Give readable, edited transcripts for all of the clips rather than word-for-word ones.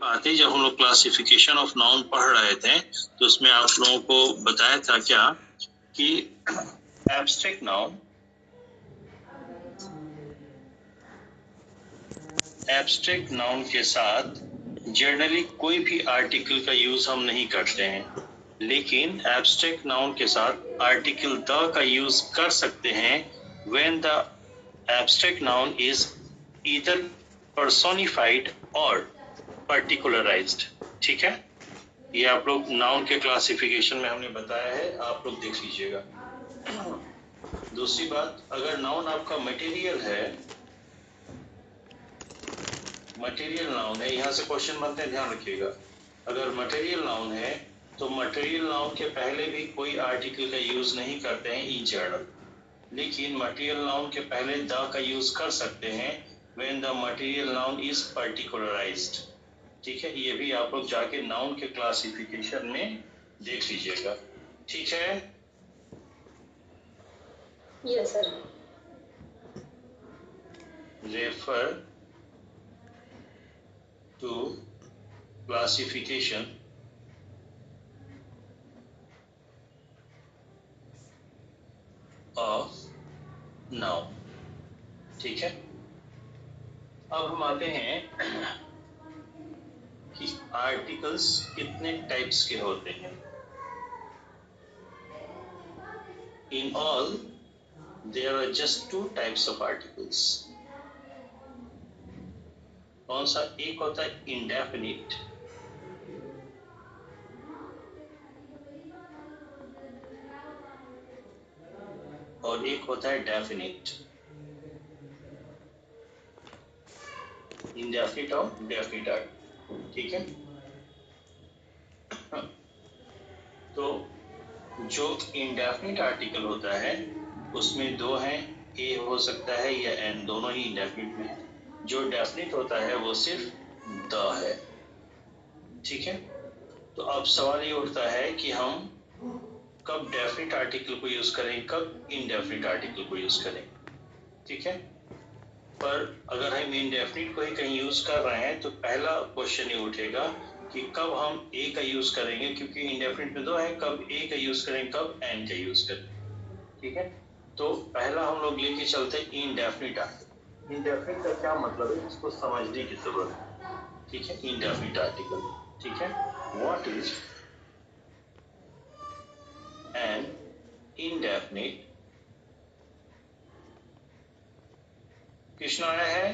आते जब हम लोग क्लासिफिकेशन ऑफ नाउन पढ़ रहे थे तो उसमें आप लोगों को बताया था क्या कि एब्स्ट्रैक्ट नाउन के साथ जनरली कोई भी आर्टिकल का यूज हम नहीं करते हैं, लेकिन एब्स्ट्रैक्ट नाउन के साथ आर्टिकल द का यूज कर सकते हैं when the abstract noun is either personified और पर्टिकुलराइज्ड। ठीक है, ये आप लोग नाउन के क्लासिफिकेशन में हमने बताया है, आप लोग देख लीजिएगा। दूसरी बात, अगर नाउन आपका मटेरियल है, मटेरियल नाउन है, यहाँ से क्वेश्चन बनते हैं, ध्यान रखिएगा। अगर मटेरियल नाउन है तो मटेरियल नाउन के पहले भी कोई आर्टिकल का यूज नहीं करते हैं इन जनरल, लेकिन मटेरियल नाउन के पहले द का यूज कर सकते हैं when the material noun is particularised. ठीक है, ये भी आप लोग जाके नाउन के क्लासिफिकेशन में देख लीजिएगा। ठीक है, yes sir. Refer to classification of noun. ठीक है, अब हम आते हैं कि आर्टिकल्स कितने टाइप्स के होते हैं। In all there are just 2 types of articles. कौन सा? एक होता है इंडेफिनिट, और एक होता है डेफिनिट। इंडेफिनिट और डेफिनिट आर्टिकल। ठीक है, तो जो इंडेफिनिट आर्टिकल होता है उसमें 2 हैं, ए हो सकता है या एन, दोनों ही इंडेफिनिट में। जो डेफिनिट होता है वो सिर्फ द है। ठीक है, तो अब सवाल ये उठता है कि हम कब डेफिनिट आर्टिकल को यूज करें, कब इनडेफिनिट आर्टिकल को यूज करें। ठीक है, पर अगर हम इनडेफिनिट को ही कहीं यूज कर रहे हैं तो पहला क्वेश्चन ये उठेगा कि कब हम ए का यूज करेंगे, क्योंकि इंडेफिनिट में 2 है, कब ए का यूज करें, कब एन का यूज करें। ठीक है, तो पहला हम लोग लेके चलते हैं इनडेफिनिट आर्टिकल। इनडेफिनिट का क्या मतलब है, इसको समझने की जरूरत है। ठीक है, इनडेफिनिट आर्टिकल। ठीक है, what is an indefinite? Krishna आया है?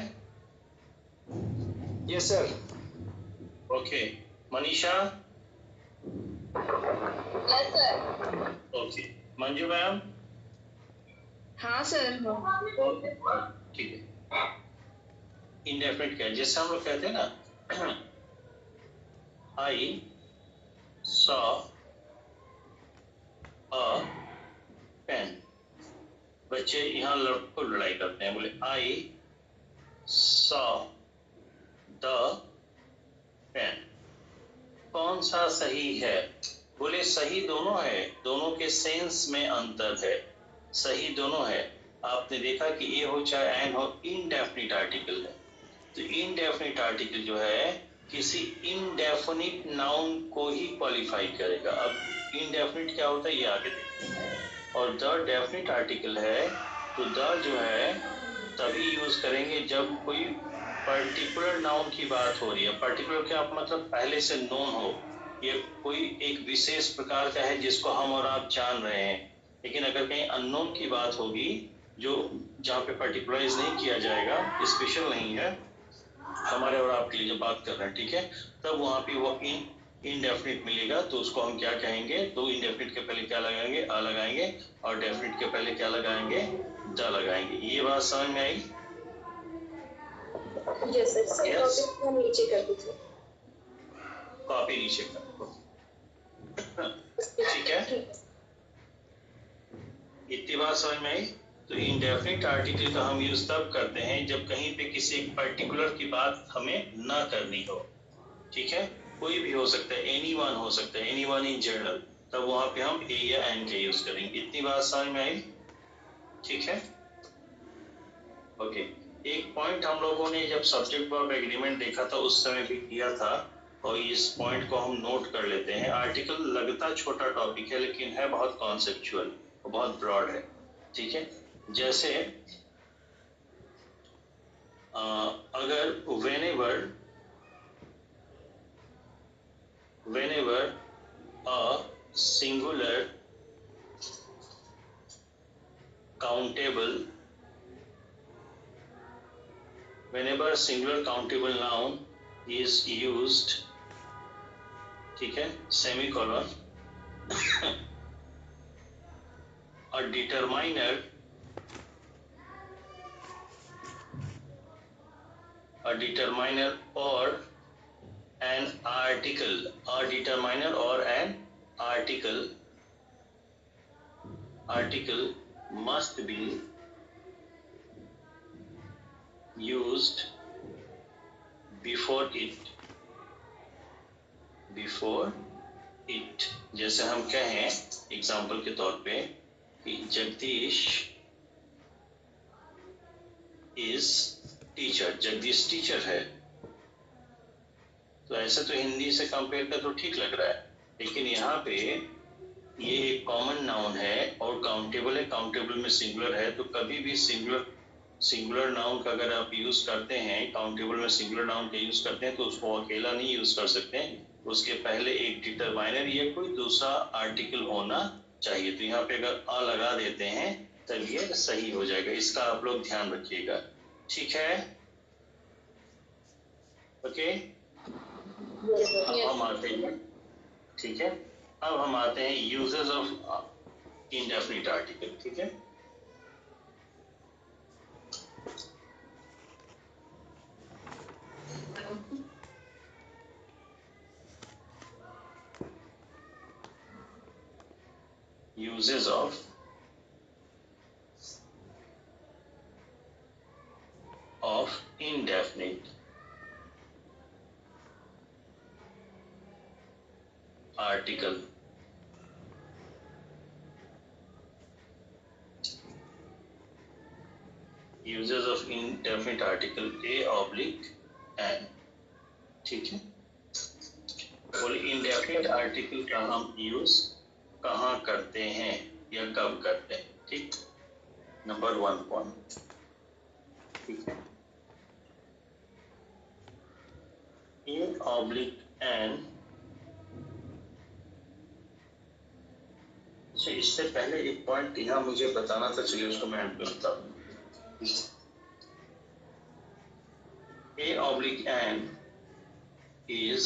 Yes sir. Okay, Manisha? Yes sir. Okay, Manju ma'am? हाँ सर। ठीक है, इंडेफिनिट क्या है? जैसे हम लोग कहते हैं ना, आई सॉ अ पेन। बच्चे यहाँ लड़कों को लड़ाई करते हैं, बोले आई सॉ द पेन। कौन सा सही है? बोले सही दोनों है, दोनों के सेंस में अंतर है, सही दोनों है। आपने देखा कि ए हो चाहे एन हो, इनडेफिनिट आर्टिकल है। तो इनडेफिनिट आर्टिकल जो है किसी इनडेफिनिट नाउन को ही क्वालिफाई करेगा। अब इनडेफिनिट क्या होता है ये आगे देखते हैं। और द डेफिनिट आर्टिकल है, तो द जो है तभी यूज करेंगे जब कोई पर्टिकुलर नाउन की बात हो रही है। पर्टिकुलर क्या मतलब पहले से नोन हो, ये कोई एक विशेष प्रकार का है जिसको हम और आप जान रहे हैं। लेकिन अगर कहीं अननोन की बात होगी, जो जहाँ पे पर्टिकुलराइज नहीं किया जाएगा, स्पेशल नहीं है, हमारे और आपके लिए जो बात कर रहे हैं, ठीक है, तब वहां पे वो इनडेफिनिट मिलेगा। तो उसको हम क्या कहेंगे? तो इनडेफिनिट के पहले क्या लगाएंगे? अ लगाएंगे, और डेफिनिट के पहले क्या लगाएंगे? द लगाएंगे। ये बात समझ में आई? Yes sir. Yes? कॉपी नीचे कर दीजिए। कॉपी नीचे कर, ठीक है, इतनी बात समझ में आई? तो इंडेफिनिट आर्टिकल का हम यूज तब करते हैं जब कहीं पे किसी एक पर्टिकुलर की बात हमें ना करनी हो। ठीक है, कोई भी हो सकता है, एनीवन हो सकता है, एनीवन इन जनरल, तब वहां पे हम ए या एन का यूज करेंगे। इतनी बात समझ में आई? ठीक है, ओके। एक पॉइंट हम लोगों ने जब सब्जेक्ट वर्ब एग्रीमेंट देखा था उस समय भी किया था और इस पॉइंट को हम नोट कर लेते हैं। आर्टिकल लगता छोटा टॉपिक है लेकिन है बहुत कॉन्सेप्चुअल और बहुत ब्रॉड है। ठीक है, जैसे अगर whenever a singular countable noun is used, ठीक है, semicolon, a determiner or an article must be used before it। जैसे हम कहें एग्जाम्पल के तौर पे कि Jagdish is teacher, Jagdish teacher है, तो ऐसे तो हिंदी से कंपेयर कर तो ठीक लग रहा है, लेकिन यहाँ पे ये एक कॉमन नाउन है और काउंटेबल है, काउंटेबल में सिंगुलर है, तो कभी भी सिंगुलर नाउन का अगर आप यूज करते हैं, काउंटेबल में सिंगुलर नाउन का यूज करते हैं, तो उसको अकेला नहीं यूज कर सकते हैं, उसके पहले एक डिटरमाइनर या कोई दूसरा आर्टिकल होना चाहिए। तो यहाँ पे अगर अ लगा देते हैं तब ये सही हो जाएगा, इसका आप लोग ध्यान रखिएगा। ठीक है, ओके। अब हम आते हैं, ठीक है, अब हम आते हैं यूजेस ऑफ इंडेफिनिट आर्टिकल। ठीक है, uses of indefinite article। uses of indefinite article a oblique n। ठीक है, बोले इंडेफिनिट आर्टिकल का हम यूज कहाँ करते हैं या कब करते हैं। ठीक, नंबर 1 पॉइंट। ठीक है, ए ऑब्लिक एन। अच्छा, इससे पहले एक पॉइंट यहाँ मुझे बताना था, चलिए उसको मैं ऐड करता हूँ। A oblique N is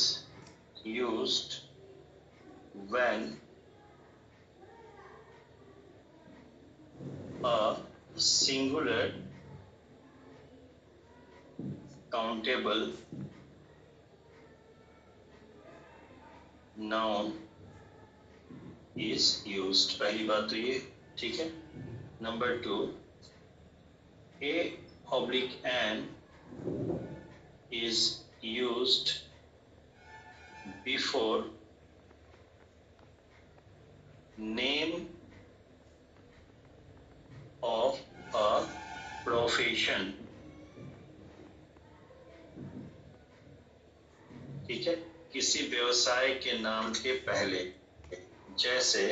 used when a singular countable noun is used। पहली बात तो ये, ठीक है। Number 2, a oblique n is used before name of a profession। ठीक है, किसी व्यवसाय के नाम के पहले, जैसे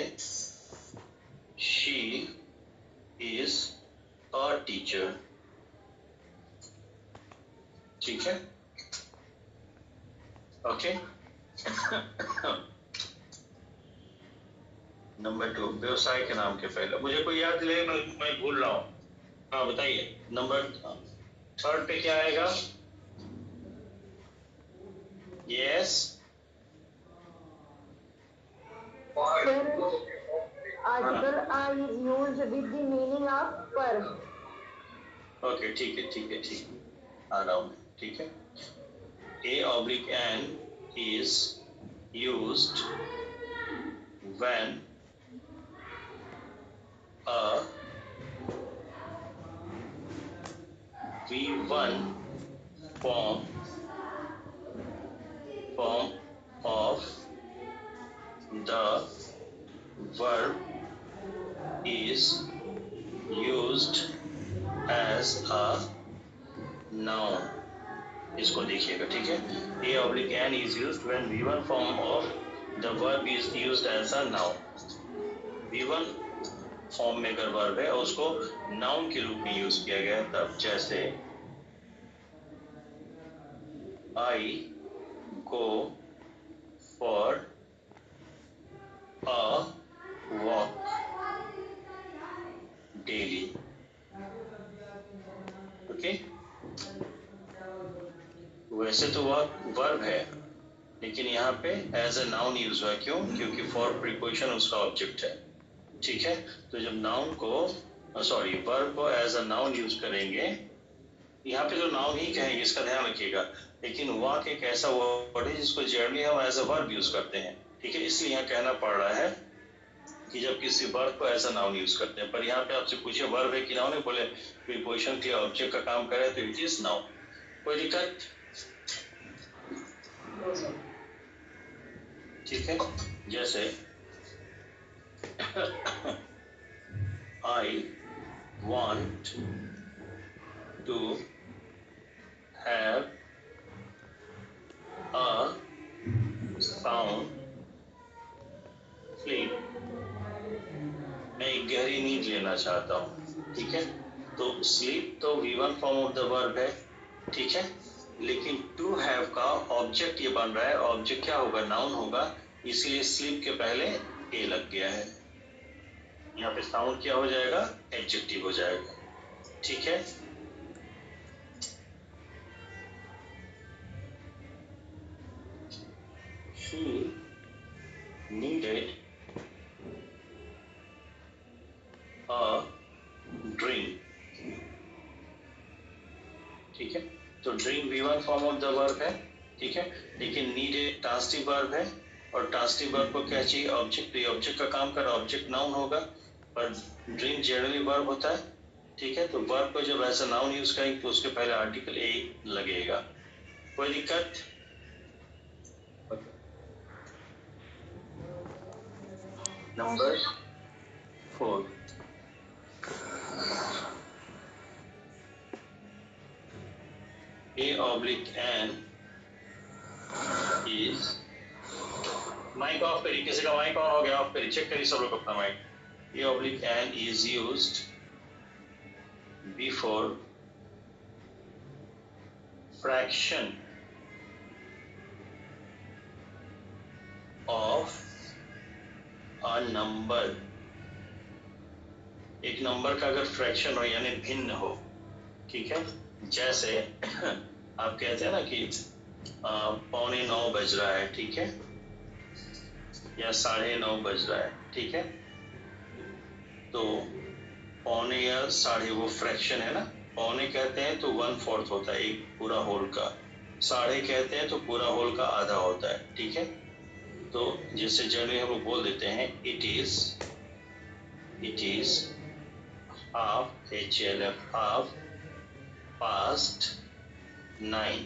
she is a teacher। ठीक है, ओके। नंबर 2, व्यवसाय के नाम के पहले, मुझे कोई याद दिलाए, मैं भूल रहा हूँ। हाँ बताइए, नंबर 3 पे क्या आएगा? Yes, Article I is used with the meaning of per। Okay, ठीक है ठीक है ठीक है, आ रहा हूँ, ठीक है। A oblique n is used when a V1 form of the verb is used as a noun। इसको देखिएगा, ठीक है। A oblique N is used when V1 form of the verb is used as a noun. V1 form में अगर verb है और उसको noun के रूप में यूज किया गया है तब, जैसे I go for a walk daily. Okay, वैसे तो वह वर्ब है लेकिन यहाँ पे एज ए नाउन यूज हुआ। क्यों? क्योंकि फॉर प्रीपोजिशन उसका ऑब्जेक्ट है, ठीक है। तो जब नाउन को वर्ब को एज अ नाउन यूज करेंगे, यहाँ पे तो नाउन ही कहेंगे, इसका ध्यान रखिएगा। लेकिन वाक एक ऐसा वर्ड है जिसको जनरली हम एज अ वर्ब यूज करते हैं, ठीक है। इसलिए यहाँ कहना पड़ रहा है कि जब किसी वर्ब को एज अ नाउन यूज करते हैं। पर यहाँ पे आपसे पूछे वर्ब है कि नाउन है, बोले प्रीपोजिशन के ऑब्जेक्ट का काम करे तो इट इज नाउन। कोई दिक्कत? ठीक है। जैसे I want to have a sound sleep. मैं एक गहरी नींद लेना चाहता हूँ, ठीक है। तो स्लीप तो V1 form of the verb है, ठीक है। लेकिन टू हैव का ऑब्जेक्ट ये बन रहा है, ऑब्जेक्ट क्या होगा? नाउन होगा, इसलिए स्लीप के पहले ए लग गया है। यहाँ पे साउंड क्या हो जाएगा? एडजेक्टिव हो जाएगा, ठीक है। She needed a drink, ठीक है। तो drink V1 form of the verb है, ठीक है। लेकिन नीडेड ट्रांसिटिव वर्ब है और ट्रांसिटिव वर्ब को क्या चाहिए? ऑब्जेक्ट। तो ये ऑब्जेक्ट का काम कर, ऑब्जेक्ट नाउन होगा, पर ड्रिंक जनरली वर्ब होता है, ठीक है। तो वर्ब को जब ऐसा नाउन यूज करेंगे तो उसके पहले आर्टिकल ए लगेगा। कोई दिक्कत? Number 4, A oblique N is, mic off करिए, किसी का माइक ऑन हो गया, ऑफ करिए, चेक करिए सब लोग अपना mic. A oblique N is used before fraction of a number। एक नंबर का अगर फ्रैक्शन हो यानी भिन्न हो, ठीक है। जैसे आप कहते हैं ना कि 8:45 बज रहा है, ठीक है, या 9:30 बज रहा है, ठीक है। तो पौने या साढ़े वो फ्रैक्शन है ना। पौने कहते हैं तो 1/4 होता है एक पूरा होल का, साढ़े कहते हैं तो पूरा होल का आधा होता है, ठीक है। तो जैसे जनरली हम लोग बोल देते हैं it is half, HLF, half past 9,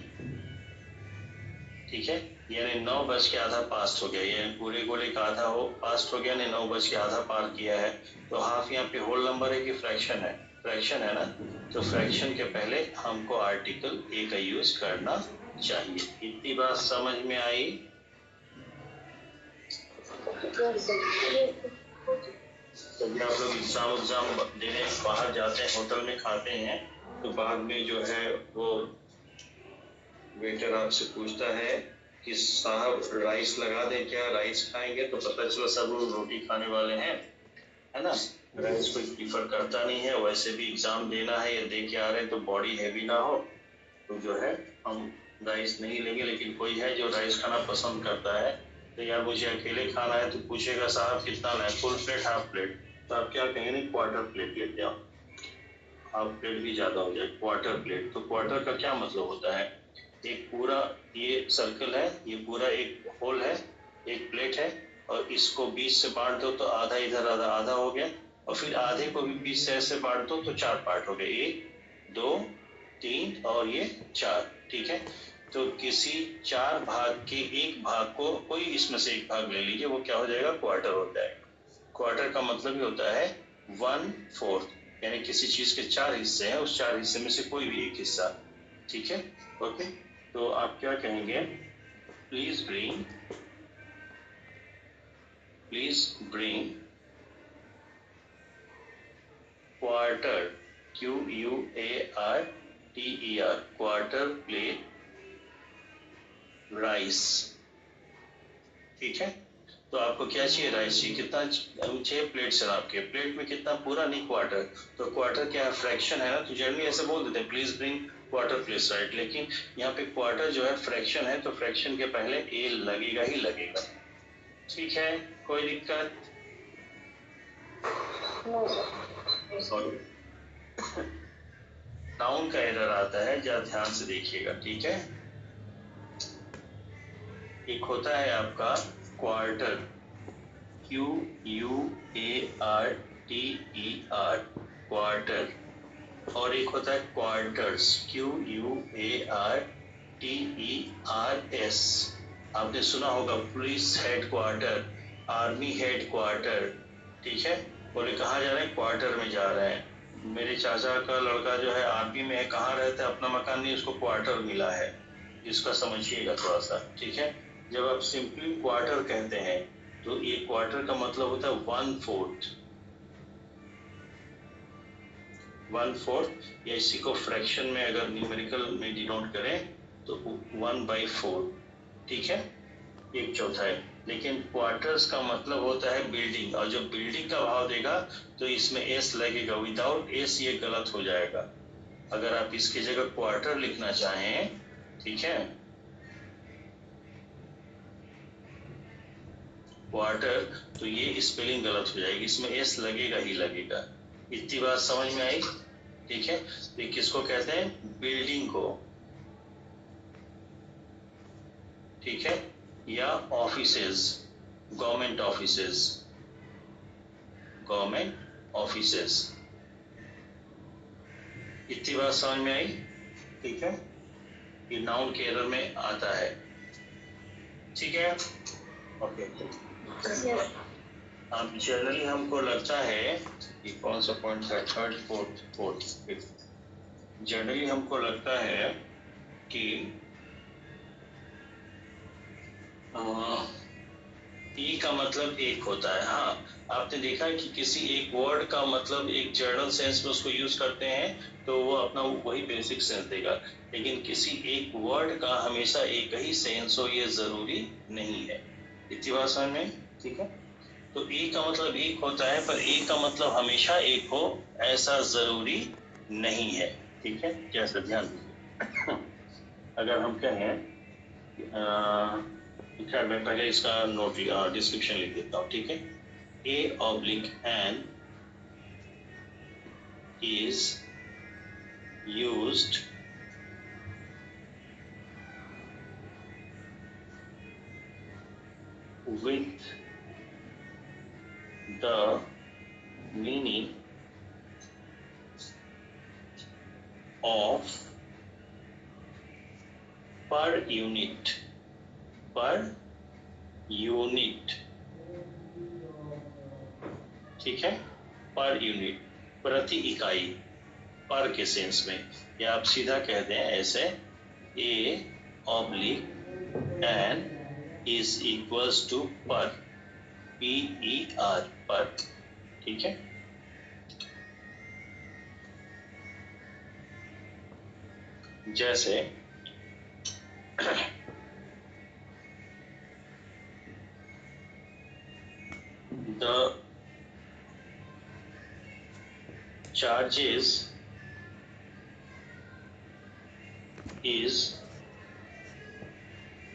ठीक है। यानी 9 बज के आधा पास्ट हो गया, यानी पूरे गोले का आधा हो पास्ट हो गया, यानी 9 बज के आधा पार किया है। तो हाफ यहाँ पे होल नंबर है कि फ्रैक्शन है? फ्रैक्शन है ना। तो फ्रैक्शन के पहले हमको आर्टिकल ए का यूज करना चाहिए। इतनी बात समझ में आई? जब आप लोग एग्जाम देने बाहर जाते हैं, होटल में खाते हैं, तो बाद में जो है वो वेटर आपसे पूछता है कि साहब राइस लगा दें क्या? राइस खाएंगे? तो पता चला सब लोग रोटी खाने वाले हैं, है ना। राइस कोई प्रीफर करता नहीं है। वैसे भी एग्जाम देना है या दे के आ रहे हैं तो बॉडी हैवी ना हो, तो जो है हम राइस नहीं लेंगे। लेकिन कोई है जो राइस खाना पसंद करता है, तो यार मुझे अकेले खाना है, तो पूछेगा साहब कितना लें, फुल प्लेट हाफ प्लेट? तो आप क्या कहेंगे? नहीं, क्वार्टर प्लेट लेते आओ। हाफ प्लेट भी ज्यादा हो जाए, क्वार्टर प्लेट। तो क्वार्टर का क्या मतलब होता है? एक पूरा ये सर्कल है, ये पूरा एक होल है, एक प्लेट है, और इसको 20 से बांट दो तो आधा इधर आधा आधा हो गया, और फिर आधे को भी 20 से ऐसे बांट दो तो 4 पार्ट हो गए, 1 2 3 और ये 4, ठीक है। तो किसी 4 भाग के एक भाग को कोई इसमें से एक भाग ले लीजिए, वो क्या हो जाएगा? क्वार्टर हो जाएगा। क्वार्टर का मतलब ही होता है 1/4, यानी किसी चीज के 4 हिस्से हैं, उस 4 हिस्से में से कोई भी एक हिस्सा, ठीक है। ओके, तो आप क्या कहेंगे? Please bring quarter, QUARTER, quarter plate rice. ठीक है, तो आपको क्या चाहिए? राइस चाहिए। कितना चाहिए? प्लेट सर आपके प्लेट में कितना? पूरा नहीं, क्वार्टर। तो क्वार्टर क्या है? फ्रैक्शन है ना, तो जनरली ऐसे बोल देते हैं please bring quarter plates, right. लेकिन यहाँ पे क्वार्टर जो है फ्रैक्शन है, तो फ्रैक्शन के पहले ए लगेगा ही लगेगा। ठीक है, कोई दिक्कत? सॉरी, नाउन का एरर आता है, जरा ध्यान से देखिएगा। ठीक है, एक होता है आपका क्वार्टर, QUARTER, क्वार्टर, और एक होता है क्वार्टर्स, QUARTERS। आपने सुना होगा police head quarter, army head quarter. ठीक है, बोले कहाँ जा रहे हैं? क्वार्टर में जा रहे हैं। मेरे चाचा का लड़का जो है आर्मी में है, कहाँ रहता है? अपना मकान नहीं, उसको क्वार्टर मिला है। इसका समझिएगा थोड़ा सा। ठीक है, जब आप सिंपली क्वार्टर कहते हैं तो ये क्वार्टर का मतलब होता है 1/4, 1/4, या इसी को फ्रैक्शन में अगर न्यूमेरिकल में डिनोट करें तो 1/4। ठीक है, 1/4। लेकिन क्वार्टर्स का मतलब होता है बिल्डिंग, और जब बिल्डिंग का भाव देगा तो इसमें एस लगेगा, विदाउट एस ये गलत हो जाएगा। अगर आप इसकी जगह क्वार्टर लिखना चाहें, ठीक है, क्वार्टर, तो ये स्पेलिंग गलत हो जाएगी, इसमें एस लगेगा ही लगेगा। इतनी बात समझ में आई? ठीक है, तो किसको कहते हैं? बिल्डिंग को। ठीक है, या offices, government offices, government offices. इतनी बात समझ में आई? ठीक है, ये नाउन के एरर में आता है। ठीक है, ओके। अब जनरली हमको लगता है कि कौन सा पॉइंट है? Third, fourth, fifth. जनरली हमको लगता है कि ई का मतलब एक होता है। हाँ, आपने देखा है कि किसी एक वर्ड का मतलब एक जनरल सेंस में उसको यूज करते हैं तो वो अपना वही बेसिक सेंस देगा, लेकिन किसी एक वर्ड का हमेशा एक ही सेंस हो ये जरूरी नहीं है। इतनी बात समझ में? ठीक है, तो ए का मतलब एक होता है, पर ए का मतलब हमेशा एक हो ऐसा जरूरी नहीं है। ठीक है, जैसे ध्यान दीजिए। अगर हम कहें, खैर मैं पहले इसका नोट डिस्क्रिप्शन लिख देता हूँ। ठीक है, A/N is used with the meaning of per unit, ठीक है, पर यूनिट, प्रति इकाई, पर के सेंस में, या आप सीधा कह दें ऐसे, A/N is equals to per, PER, पर। ठीक है, जैसे the charges is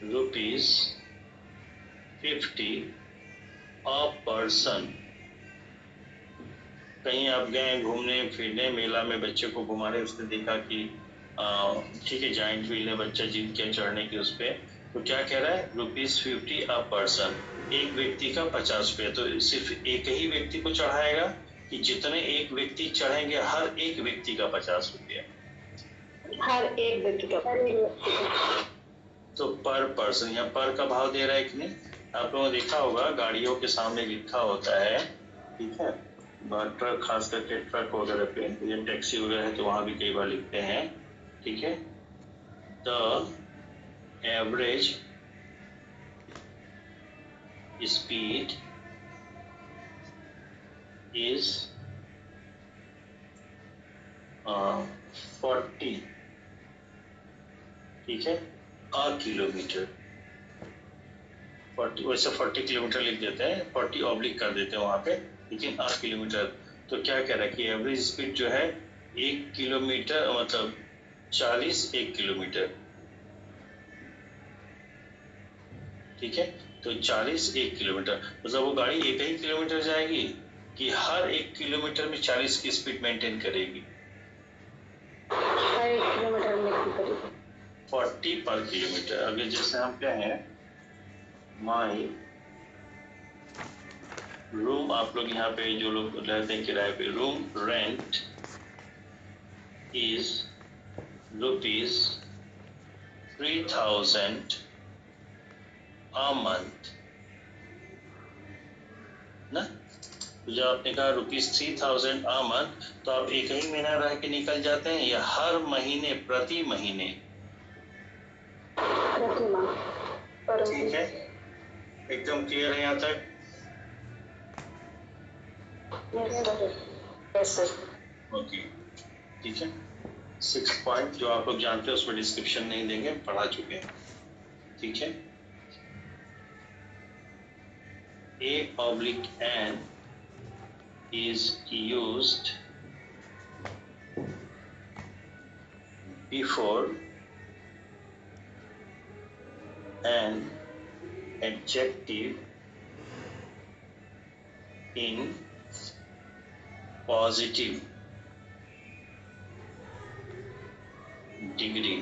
₹50 a person। कहीं आप गए घूमने फिरने, मेला में बच्चे को घुमा रहे, उसने देखा कि ठीक है जाइंट व्हील है, बच्चा जीत के चढ़ने की उस पे, तो क्या कह रहा है? ₹50 a person, एक व्यक्ति का 50 रुपये। तो सिर्फ एक ही व्यक्ति को चढ़ाएगा कि जितने एक व्यक्ति चढ़ेंगे हर एक व्यक्ति का 50 रुपये? हर एक व्यक्ति का। तो पर पर्सन, या पर का भाव दे रहा है कि नहीं? आप लोगों ने देखा होगा गाड़ियों के सामने लिखा होता है, ठीक है, ट्रक, खास करके ट्रक वगैरह पे, ये टैक्सी वगैरह है तो वहां भी कई बार लिखते हैं। ठीक है, द एवरेज स्पीड इज 40, ठीक है, a किलोमीटर। 40, वैसे 40 किलोमीटर लिख देते हैं, 40 ऑब्लिक कर देते हैं वहां पे, लेकिन 8 किलोमीटर। तो क्या कह रहा है कि एवरेज स्पीड जो है 1 किलोमीटर मतलब 40 1 किलोमीटर, ठीक है। तो 40 1 किलोमीटर मतलब वो गाड़ी एक ही किलोमीटर जाएगी कि हर 1 किलोमीटर में 40 की स्पीड मेंटेन करेगी? हर 1 किलोमीटर में की करेगी 40 पर किलोमीटर। अगर जैसे हम क्या है, माई रूम, आप लोग यहाँ पे जो लोग रहते हैं किराए पे, room rent is ₹3000 a month ना। तो जब आपने कहा ₹3000 a month, तो आप एक ही महीना रह के निकल जाते हैं या हर महीने प्रति महीने? प्रति माह पर ठीक है, एकदम क्लियर है यहाँ तक? Yes sir. ओके, ठीक है। 6 पॉइंट जो आप लोग जानते हैं उसमें डिस्क्रिप्शन नहीं देंगे, पढ़ा चुके हैं, ठीक है। A/N is used before an adjective in positive degree,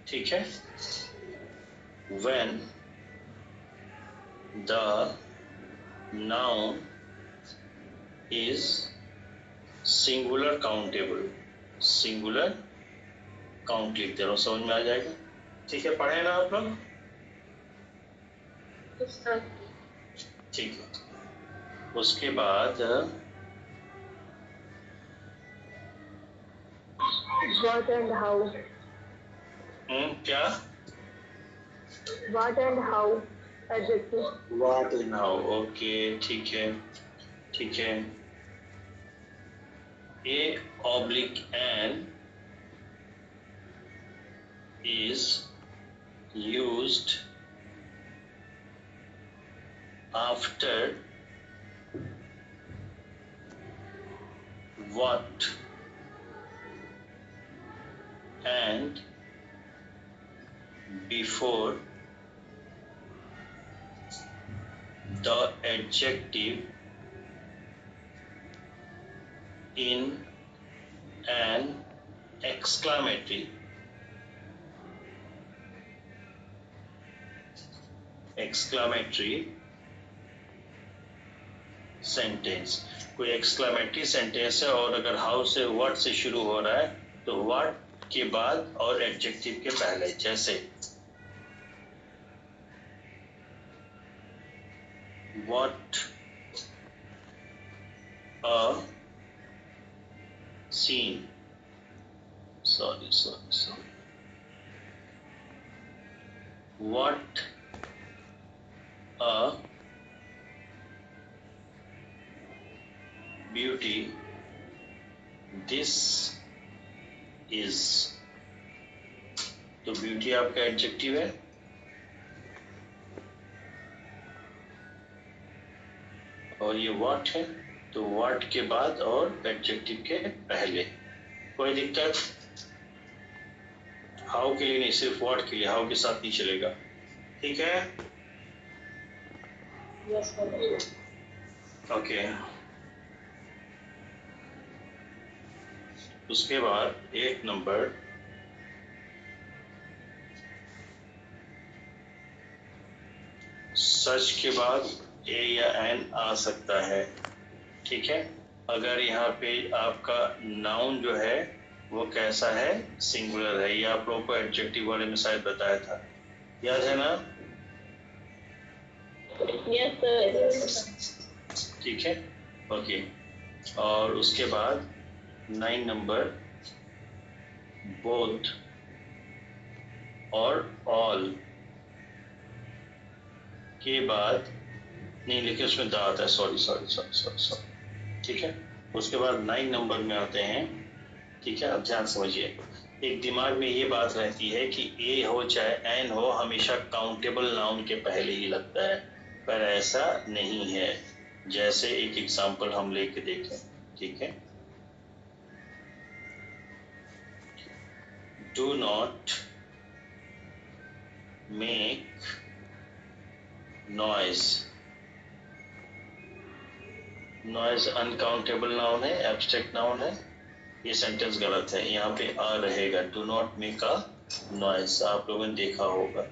ठीक है। When the noun is singular countable, singular count लिख दे रहा हूँ, समझ में आ जाएगा, ठीक है। पढ़े ना आप लोग? ठीक है। उसके बाद What and how? क्या? What and how? Adjective. What and how, okay, ठीक है, ठीक है। A/N is used after what and before the adjective in an exclamatory sentence. कोई एक्सक्लामेटरी सेंटेंस है और अगर हाउ से व्हाट से शुरू हो रहा है तो व्हाट के बाद और एडजेक्टिव के पहले, जैसे what a scene, sorry, what a beauty this is. तो ब्यूटी आपका एडजेक्टिव है और ये व्हाट है, तो व्हाट के बाद और एडजेक्टिव के पहले। कोई दिक्कत? हाउ के लिए नहीं, सिर्फ व्हाट के लिए, हाउ के साथ नहीं चलेगा, ठीक है। Yes sir. ओके, उसके बाद 1 नंबर सच के बाद ए या एन आ सकता है, ठीक है। अगर यहाँ पे आपका नाउन जो है वो कैसा है, सिंगुलर है। ये आप लोगों को एडजेक्टिव वाले में शायद बताया था, याद है ना? Yes sir. ठीक है, ओके। और उसके बाद 9 नंबर बोथ और all के बाद नहीं, लेकिन उसमें दा आता है, सॉरी, ठीक है। उसके बाद 9 नंबर में आते हैं, ठीक है। अब ध्यान समझिए, एक दिमाग में ये बात रहती है कि ए हो चाहे एन हो, हमेशा काउंटेबल नाउन के पहले ही लगता है, पर ऐसा नहीं है। जैसे एक एग्जांपल हम लेके देखें, ठीक है। Do not make noise. Noise uncountable noun है, एब्स्ट्रैक्ट नाउन है, ये सेंटेंस गलत है। यहाँ पे आ रहेगा, do not make a noise, आप लोगों ने देखा होगा,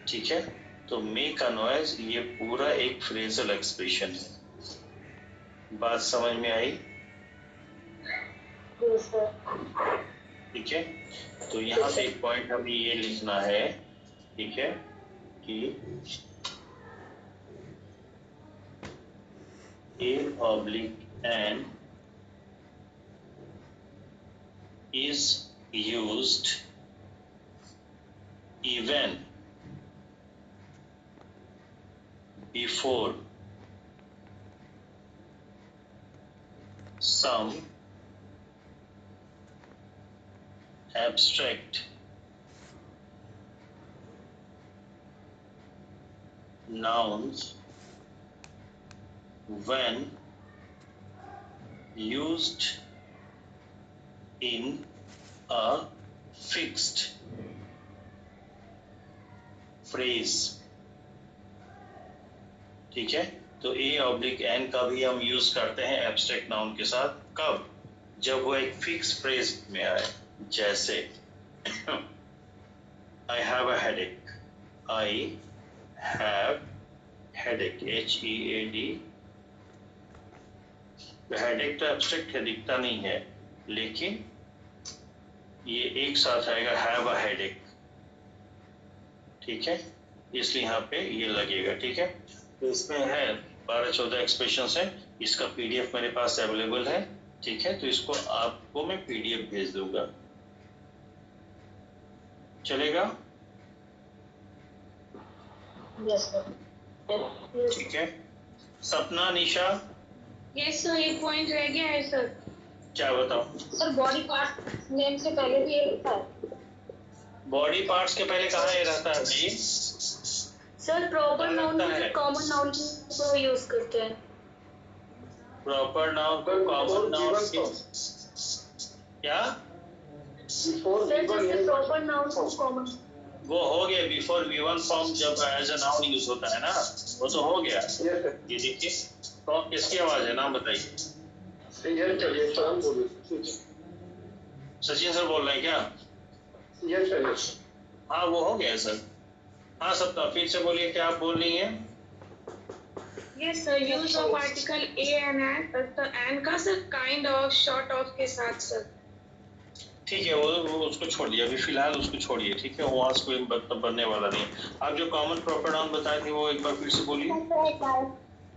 ठीक है। तो मेक अ नॉइज ये पूरा एक फ्रेजल एक्सप्रेशन है। बात समझ में आई? Yes, sir. ठीक है। तो यहाँ पे एक पॉइंट हमें ये लिखना है, ठीक है, कि A/N is used even before some abstract nouns when used in a fixed phrase, ठीक है। तो A/N का भी हम यूज करते हैं एब्स्ट्रैक्ट नाउन के साथ, कब? जब वो एक फिक्स फ्रेज में आए। जैसे I have a headache, I have headache, HEAD। तो हेडेक तो एब्स्ट्रैक्ट है, दिखता नहीं है, लेकिन ये एक साथ आएगा, हैव अ हेडेक, ठीक है। इसलिए यहाँ पे ये लगेगा, ठीक है। तो इसमें है 12-14 एक्सप्रेशन है। इसका पीडीएफ मेरे पास अवेलेबल है, ठीक है। तो इसको आपको मैं पीडीएफ भेज दूंगा, चलेगा? Yes, sir. Yes. ठीक है। सपना, निशा, यस सर, एक पॉइंट रह गया है सर। क्या बताओ? सर बॉडी पार्ट नेम से पहले भी ये लिखा है। बॉडी पार्ट्स के पहले कहाँ ये रहता है भाई? सर प्रॉपर नाउन लगता को है जब कॉमन नाउन को यूज करते हैं। प्रॉपर नाउन को कॉमन नाउन के क्या? सर जैसे प्रॉपर नाउन को कॉमन। वो हो गया बिफोर V1 फॉर्म, जब एज अ नाउन यूज होता है ना, वो तो हो गया। ये देखिए, तो किसकी आवाज है, नाम बताइए। सचिन सर बोल रहे हैं क्या? Yes sir, yes. हाँ वो हो गया सर। हाँ सप्ताह, फिर से बोलिए, क्या आप बोल रही हैं? Yes sir, use of article a and an, तो एन का sir kind of, short of के साथ सर। ठीक है, वो उसको छोड़िए, अभी फिलहाल उसको छोड़िए, ठीक है। वहां से कोई मतलब बनने वाला नहीं। आप जो कॉमन प्रॉपर नाउन बताए थे वो एक बार फिर से बोलिए।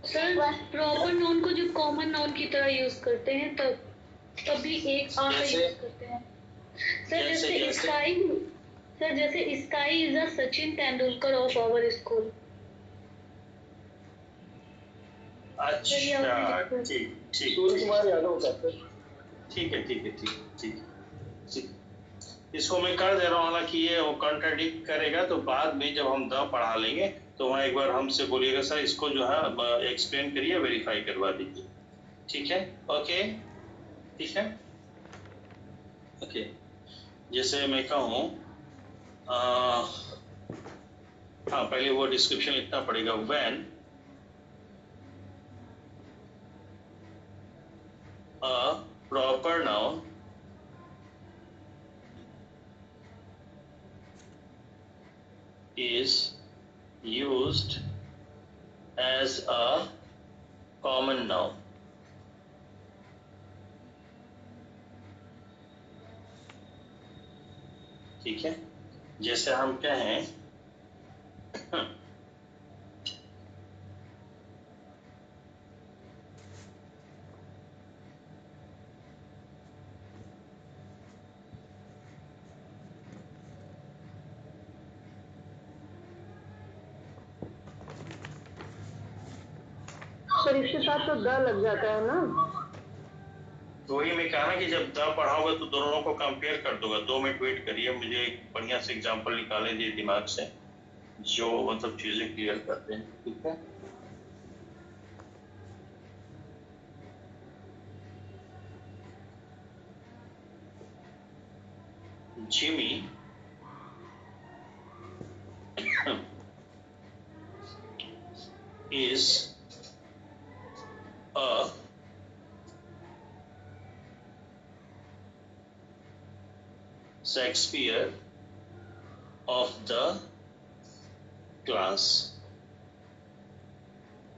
सर प्रॉपर नाउन को जो कॉमन नाउन की तरह यूज करते हैं, तब तभी एक आ का जैसे? यूज करते हैं सर। जैसे? जैसे स्काई, सर जैसे sky is a Sachin Tendulkar of our school. अच्छा, ठीक ठीक सूर्य कुमार यादव का सर। ठीक है, ठीक है, ठीक ठीक ठीक। इसको मैं कर दे रहा हूँ, हालांकि ये वो कॉन्ट्राडिक्ट करेगा, तो बाद में जब हम द पढ़ा लेंगे तो वहाँ एक बार हमसे बोलिएगा, सर इसको जो है एक्सप्लेन करिए, वेरीफाई करवा दीजिए, ठीक है। ओके, ठीक है, ओके। जैसे मैं कहूँ, हाँ पहले वो डिस्क्रिप्शन लिखना पड़ेगा। When a proper noun is used as a common noun, ठीक है। जैसे हम कहें पर इसके साथ तो द लग जाता है ना। तो वही मैं कहा ना कि जब द पढ़ाओगे तो दोनों को कंपेयर कर दूंगा। 2 मिनट वेट करिए, मुझे एक बढ़िया से एग्जांपल निकाले दिए दिमाग से जो मतलब चीजें क्लियर करते हैं। ठीक है, Jimmy is a Shakespeare of the class।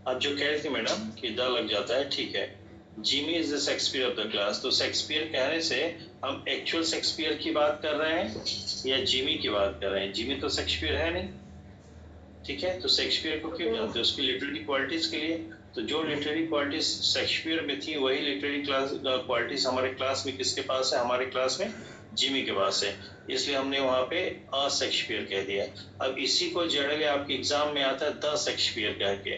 अब जो कह रही थी मैडम कि द लग जाता है, ठीक है। Jimmy is the Shakespeare of the class, तो शेक्सपियर कहने से हम एक्चुअल शेक्सपियर की बात कर रहे हैं या जिमी की बात कर रहे हैं? जिमी तो शेक्सपियर है नहीं, ठीक है। तो शेक्सपियर को क्यों जानते हैं? उसकी लिटरेरी क्वालिटीज के लिए। तो जो लिटरेरी क्वालिटीज शेक्सपियर में थी वही लिटरेरी क्वालिटीज हमारे क्लास में किसके पास है? हमारे क्लास में जिमी के पास है, इसलिए हमने वहां पे अ शेक्सपियर कह दिया। अब इसी को जनरली आपके एग्जाम में आता है द शेक्सपियर कह के,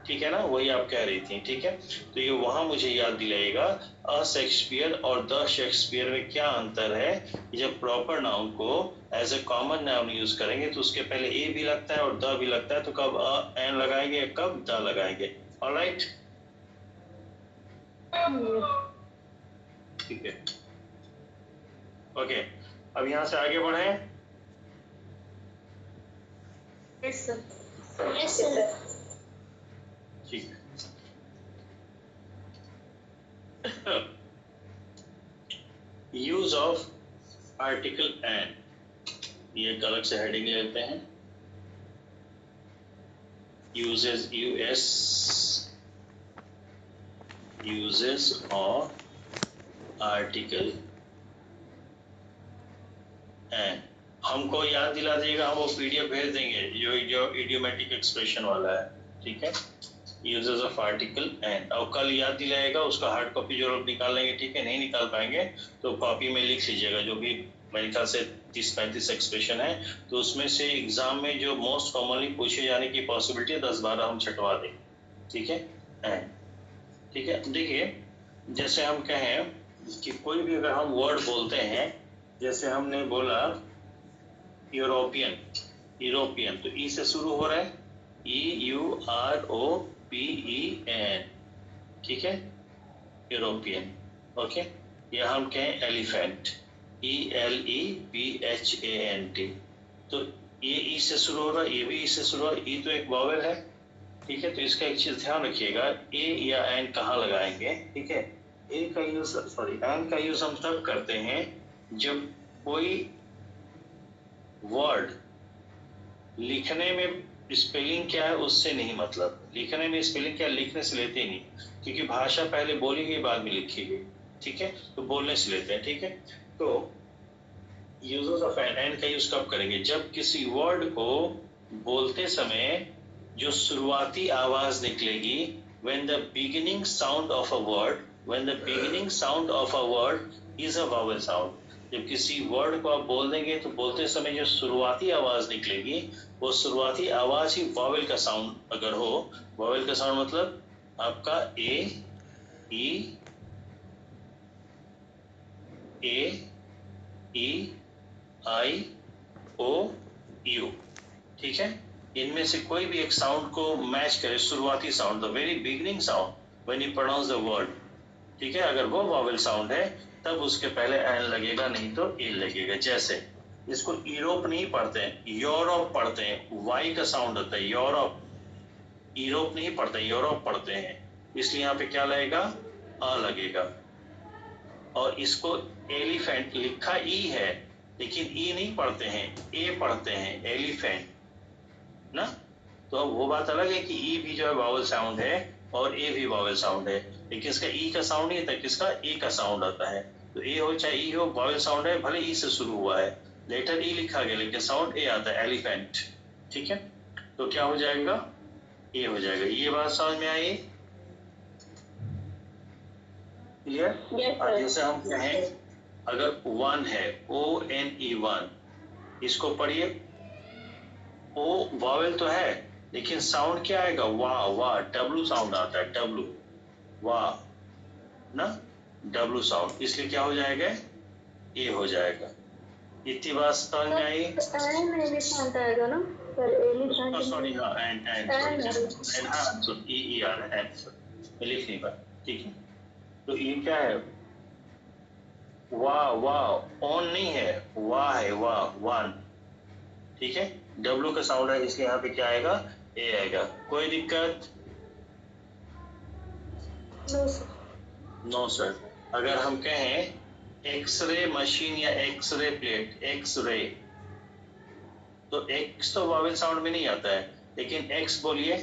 ठीक है ना, वही आप कह रही थी, ठीक है। तो ये वहां मुझे याद दिलाएगा अ शेक्सपियर और द शेक्सपियर में क्या अंतर है। जब प्रॉपर नाउन को as a common noun use करेंगे तो उसके पहले ए भी लगता है और द भी लगता है, तो कब अ एन लगाएंगे, कब द लगाएंगे। ऑलराइट, ठीक है, ओके। अब यहां से आगे बढ़े। Yes sir. Yes sir. ठीक है। यूज ऑफ आर्टिकल एन, ये एक अलग से हेडिंग लेते हैं। uses of article and हमको याद दिला देगा, हम वो पीडीएफ भेज देंगे जो इडियोमेटिक एक्सप्रेशन वाला है, ठीक है। यूजेस ऑफ आर्टिकल एंड, और कल याद दिलाएगा, उसका हार्ड कॉपी जो लोग निकाल लेंगे, ठीक है। नहीं निकाल पाएंगे तो कॉपी में लिख लीजिएगा जो भी मेरे ख्याल से 30-35 एक्सप्रेशन है, तो उसमें से एग्जाम में जो मोस्ट कॉमनली पूछे जाने की पॉसिबिलिटी है 10-12 हम छटवा देंगे, ठीक है। एंड, ठीक है। देखिए जैसे हम कहें कि कोई भी अगर हम वर्ड बोलते हैं, जैसे हमने बोला यूरोपियन, यूरोपियन तो ई से शुरू हो रहा है, EUROPEN, ठीक है, यूरोपियन, ओके। या हम कहें एलिफेंट, ELEPHANT, तो ये ई से शुरू हो रहा है, ये भी ई से शुरू हो रहा है, ई तो एक वॉवेल है, ठीक है। तो इसका एक चीज ध्यान रखिएगा, ए या एन कहाँ लगाएंगे, ठीक है। ए का यूज, सॉरी एन का यूज हम तब करते हैं जब कोई वर्ड लिखने में स्पेलिंग क्या है उससे नहीं, मतलब लिखने में स्पेलिंग क्या लिखने से लेते ही नहीं, क्योंकि भाषा पहले बोली गई बाद में लिखी गई, ठीक है। तो बोलने से लेते हैं, ठीक है। तो यूजेस ऑफ एन का यूज कब करेंगे? जब किसी वर्ड को बोलते समय जो शुरुआती आवाज निकलेगी, when the beginning sound of a word is a vowel sound। जब किसी वर्ड को आप बोल देंगे तो बोलते समय जो शुरुआती आवाज निकलेगी वो शुरुआती आवाज ही वॉवेल का साउंड अगर हो, वॉवेल का साउंड मतलब आपका ए ई आई ओ यू, ठीक है। इनमें से कोई भी एक साउंड को मैच करे, शुरुआती sound, the very beginning sound when you pronounce the word, ठीक है। अगर वो वॉवेल साउंड है तब उसके पहले एन लगेगा, नहीं तो ए लगेगा। जैसे इसको यूरोप नहीं पढ़ते हैं, यूरोप पढ़ते हैं, वाई का साउंड होता है यूरोप, यूरोप नहीं पढ़ते हैं, यूरोप पढ़ते हैं, इसलिए यहाँ पे क्या लगेगा, अ लगेगा। और इसको एलिफेंट लिखा ई है लेकिन ई नहीं पढ़ते हैं, ए पढ़ते हैं, एलिफेंट ना। तो अब वो बात अलग है कि ई भी जो है वावल साउंड है और ए भी वावल साउंड है, लेकिन इसका ई का साउंड नहीं आता, किसका, ए का साउंड आता है। तो ए हो चाहे ई हो, वावल साउंड है, भले ई से शुरू हुआ है, लेटर ई लिखा गया लेकिन साउंड ए आता है, एलिफेंट, ठीक है। तो क्या हो जाएगा, ए हो जाएगा। ये बात समझ में आई, क्लियर? अब जैसे हम कहें अगर वन है, ONE वन, इसको पढ़िए, ओ वावेल तो है लेकिन साउंड क्या आएगा? वाह वाह, डब्लू साउंड आता है, डब्लू, वाह ना, डब्लू साउंड, इसलिए क्या हो जाएगा? ए हो जाएगा। इतनी बात समझ में आई? एंड एलिफेंट आएगा ना सर, एलिफेंट सॉरी, हाँ, एंड सॉरी, एंड हाँ, तो ई आ रहा है, मैं लिख नहीं पाया, ठीक है। तो ये क्या है? वाह वाह, ऑन नहीं है, वाह है, वाह, वन, ठीक है। डब्लू का साउंड है, इसलिए यहाँ पे क्या आएगा? ए आएगा। कोई दिक्कत? No sir. No sir. अगर हम कहें एक्सरे मशीन या एक्सरे प्लेट, एक्सरे, तो एक्स तो वावेल साउंड में नहीं आता है, लेकिन एक्स बोलिए,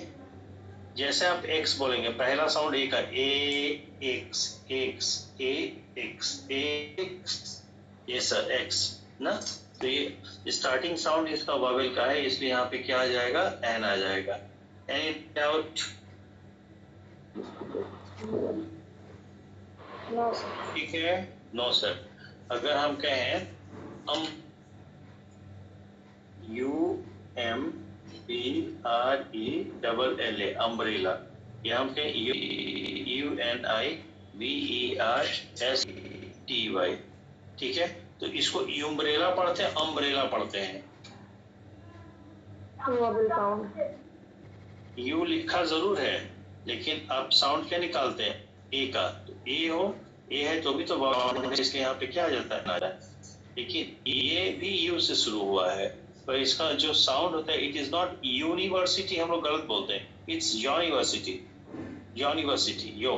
जैसे आप एक्स बोलेंगे, पहला साउंड ए का, ए एक्स, एक्स, ए एक्स, ए एक्स, ये सर एक्स ना। तो ये स्टार्टिंग साउंड इसका वावेल का है, इसलिए यहाँ पे क्या आ जाएगा? एन आ जाएगा। Any doubt? No sir. ठीक है, नो सर। अगर हम कहें हम, U M B R E double L A, umbrella, या हम कहें U N I V E R S T Y, ठीक है। तो इसको यूम्ब्रेला पढ़ते हैं, अम्ब्रेला पढ़ते हैं? Wavell sound. यू लिखा जरूर है, लेकिन आप साउंड क्या निकालते हैं? ए का, तो ए हो, ए है तो भी तो वावेल है, इसलिए यहाँ पे क्या आ जाता है? ना, लेकिन ये भी यू से शुरू हुआ है, पर इसका जो साउंड होता है, इट इज नॉट यूनिवर्सिटी, हम लोग गलत बोलते हैं, इट्स यूनिवर्सिटी, यूनिवर्सिटी, यो,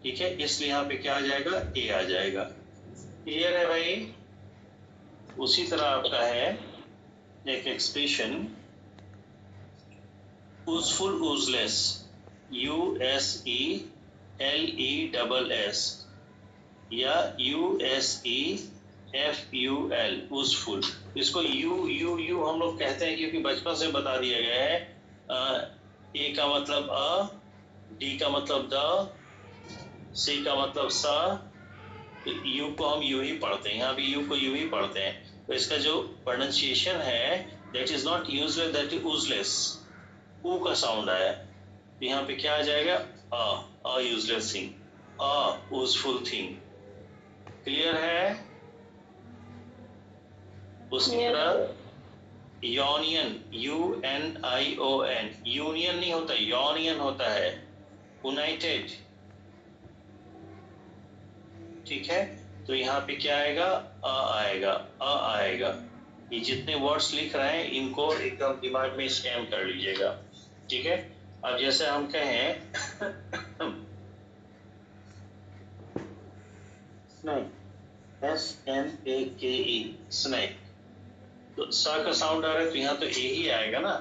ठीक है। इसलिए यहाँ पे क्या आ जाएगा? ए आ जाएगा। क्लियर है भाई? उसी तरह आपका है एक expression, useful useless, U S E L E double S, या U S E F U L, useful. इसको यू यू यू हम लोग कहते हैं क्योंकि बचपन से बता दिया गया है। ए का मतलब अ, डी का मतलब द, सी का मतलब सा, तो यू को हम यू ही पढ़ते हैं, यहाँ भी यू को यू ही पढ़ते हैं। तो इसका जो प्रोनाउंसिएशन है, that is not useless, that is useless, ऊ का साउंड आया, तो यहाँ पे क्या आ जाएगा? A useless thing, a useful thing. Clear है? उसकी तरह union, U N I O N, union नहीं होता, यूनियन होता है, यूनाइटेड, ठीक है। तो यहाँ पे क्या आएगा? अ आएगा, अ आएगा। ये जितने वर्ड्स लिख रहे हैं, इनको एकदम दिमाग में स्कैन कर लीजिएगा, ठीक है। अब जैसे हम कहें स्नैक, एस एन ए के ई, स्नैक, तो स का साउंड आ रहा है, तो यहाँ तो ए ही आएगा ना,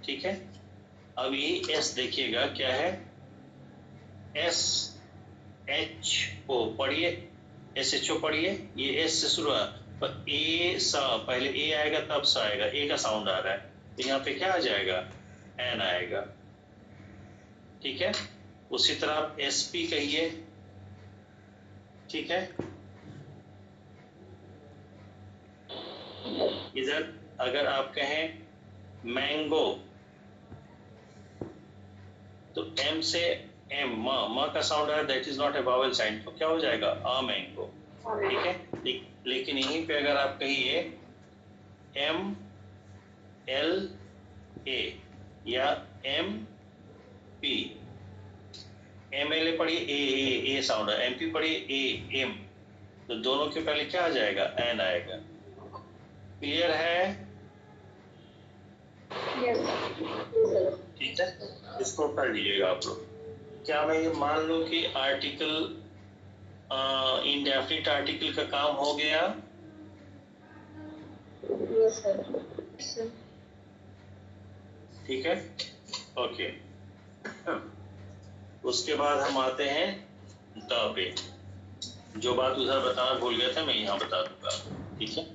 ठीक है। अब ये एस देखिएगा क्या है? एस एच ओ पढ़िए, एस एच ओ पढ़िए, ये एस से शुरू है, पर ए सा, पहले ए आएगा तब सा आएगा, ए का साउंड आ रहा है, तो यहाँ पे क्या आ जाएगा? एन आएगा, ठीक है। उसी तरह आप एस पी कहिए, ठीक है। इधर अगर आप कहें मैंगो, तो एम से एम, म का साउंड है, that is not a Wavell sound, तो क्या हो जाएगा? अ मैंगो, ठीक है। लेकिन यहीं पे अगर आप कहिए एम एल ए या M P, M L A पढ़िए, ए साउंड है, एम पी पढ़िए, ए एम, तो दोनों के पहले क्या आ जाएगा? एन आएगा। क्लियर है? ठीक है, इसको कर लीजिएगा आप लोग। क्या मैं ये मान लूं कि आर्टिकल, इंडेफिनिट आर्टिकल का काम हो गया? Yes sir. ठीक है, ओके। उसके बाद हम आते हैं द पे। जो बात उधर बताना भूल गया था, मैं यहाँ बता दूंगा, ठीक है।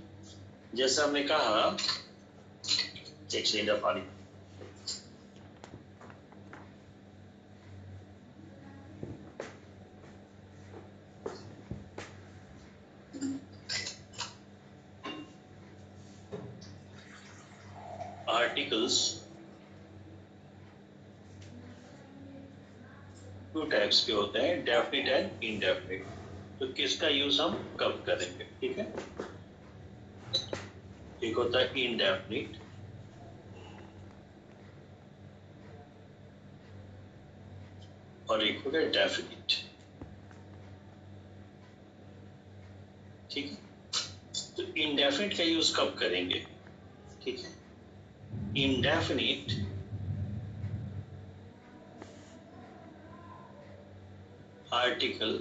जैसे हमने कहा, एक सेकंड पानी, आर्टिकल्स टू टाइप्स के होते हैं, डेफिनिट एंड इनडेफिनिट। तो किसका यूज हम कब करेंगे, ठीक है? एक होता है इनडेफिनिट और एक होता है डेफिनिट, ठीक है? तो इनडेफिनिट का यूज कब करेंगे, ठीक है? indefinite article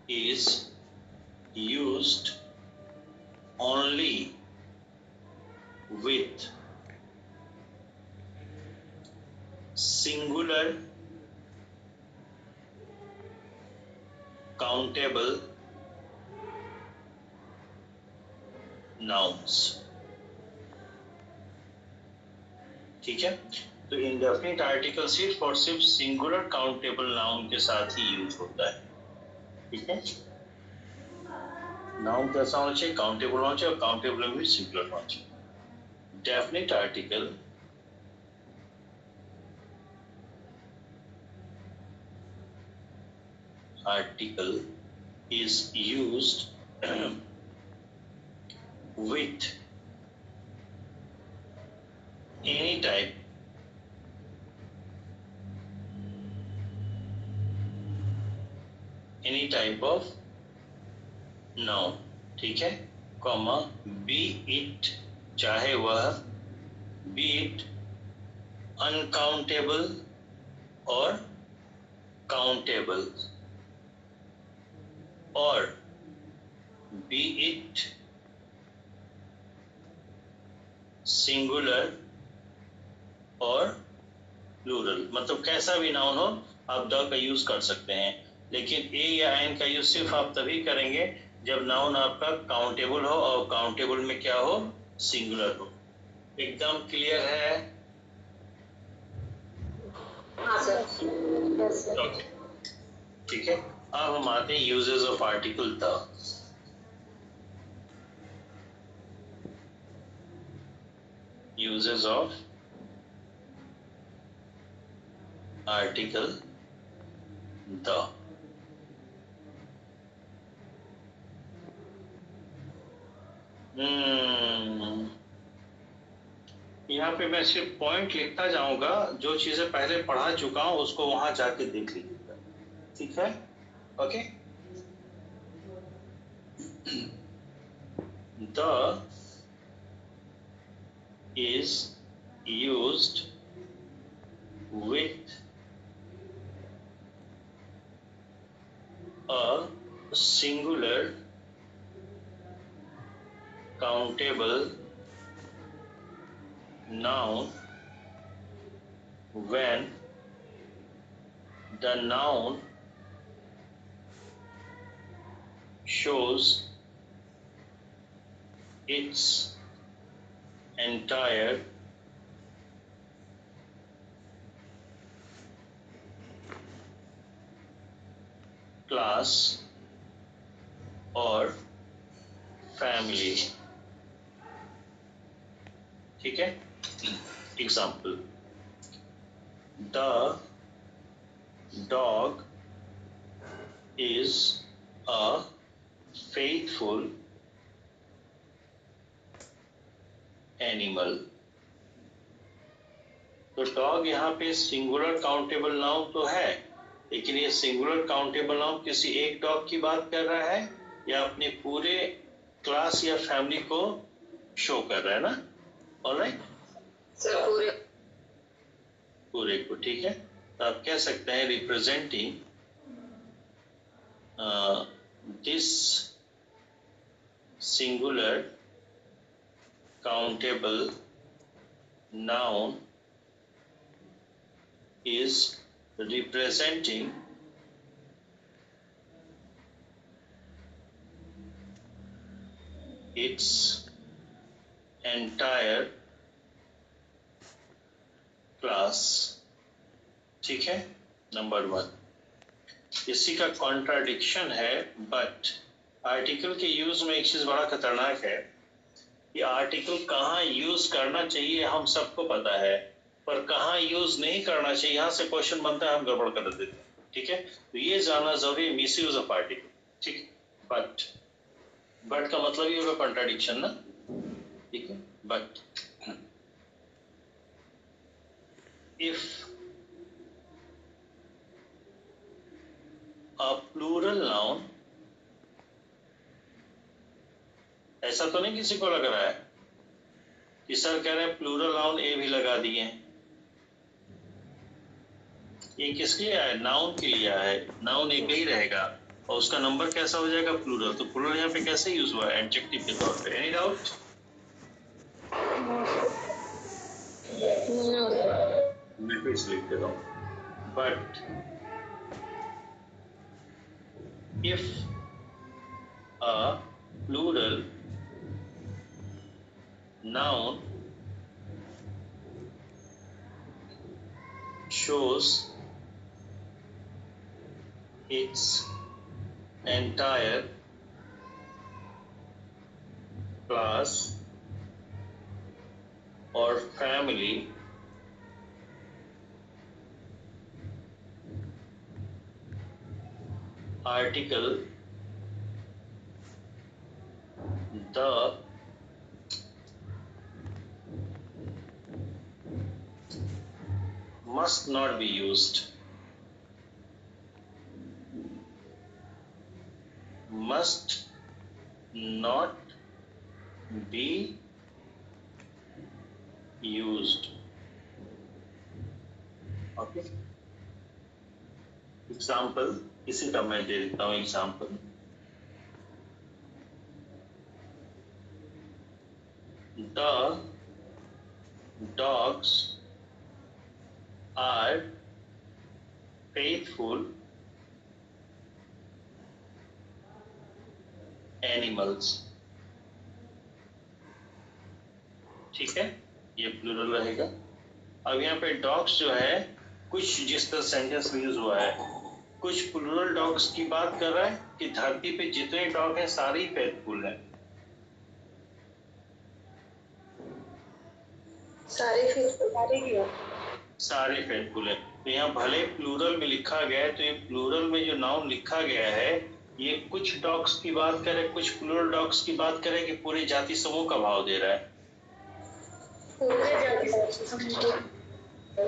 is used only with singular countable nouns, ठीक है? तो इंडेफिनिट आर्टिकल सिर्फ और सिर्फ सिंगुलर काउंटेबल नाउन के साथ ही यूज होता है, ठीक है? नाउन कैसा होना चाहिए? काउंटेबल होना चाहिए, और काउंटेबल में भी सिंगुलर होना चाहिए। Definite article is used with any type of noun, ठीक है? कॉमा बी इट, चाहे वह बी इट अनकाउंटेबल और काउंटेबल, और बी इट सिंगुलर और प्लूरल। मतलब कैसा भी नाउन हो आप द का यूज कर सकते हैं, लेकिन ए या एन का यूज सिर्फ आप तभी करेंगे जब नाउन आपका काउंटेबल हो, और काउंटेबल में क्या हो? सिंगुलर हो। एकदम क्लियर है? हाँ सर। Yes sir. ओके, ठीक है। अब हम आते हैं uses of article the. Uses of article the. यहाँ पे मैं सिर्फ पॉइंट लिखता जाऊंगा, जो चीजें पहले पढ़ा चुका हूं उसको वहां जाके देख लीजिएगा, ठीक है? Okay. The is used with a singular countable noun when the noun shows its entire class or family, ठीक है? Example, the dog is a faithful animal। तो डॉग यहाँ पे सिंगुलर काउंटेबल नाउन तो है, लेकिन ये सिंगुलर काउंटेबल नाउन किसी एक डॉग की बात कर रहा है या अपने पूरे क्लास या फैमिली को शो कर रहा है ना? ऑलराइट सर पूरे को, ठीक है? तो आप कह सकते हैं representing this singular countable noun is representing its entire class, ठीक है? नंबर 1। इसी का कॉन्ट्राडिक्शन है, बट आर्टिकल के यूज में एक चीज बड़ा खतरनाक है कि आर्टिकल कहाँ यूज करना चाहिए हम सबको पता है, पर कहाँ यूज नहीं करना चाहिए यहाँ से क्वेश्चन बनता है, हम गड़बड़ कर देते हैं। ठीक है, तो ये जानना जरूरी है, मिस यूज ऑफ आर्टिकल। ठीक है, बट का मतलब ये होगा कॉन्ट्राडिक्शन ना। ठीक है, but if a plural noun, ऐसा तो नहीं किसी को लग रहा है कि सर कह रहे हैं प्लूरल नाउन ए भी लगा दिए, ये किसके लिए है? नाउन के लिए है, नाउन एक ही रहेगा और उसका नंबर कैसा हो जाएगा? प्लूरल। तो प्लूरल यहाँ पे कैसे यूज हुआ है? एडजेक्टिव के तौर पे। Any doubt? मैं फिर से लिख देता हूँ, but if a plural noun shows its entire class or family article, the must not be used, must not be used. Okay, example इसी का मैं दे देता हूँ example. The dogs are faithful animals. ठीक है, ये प्लूरल रहेगा। अब यहाँ पे डॉग्स जो है, कुछ जिस तरह सेंटेंस में यूज हुआ है, कुछ प्लूरल डॉग्स की बात कर रहा है कि धरती पे जितने डॉग हैं सारे ही फेथफुल हैं। सारे फेथफुल है। तो यहाँ भले प्लूरल में लिखा गया है, तो ये प्लूरल में जो नाउन लिखा गया है, ये कुछ डॉग्स की बात करे, कुछ प्लूरल डॉग्स की बात करे कि पूरे जाति समूह का भाव दे रहा है।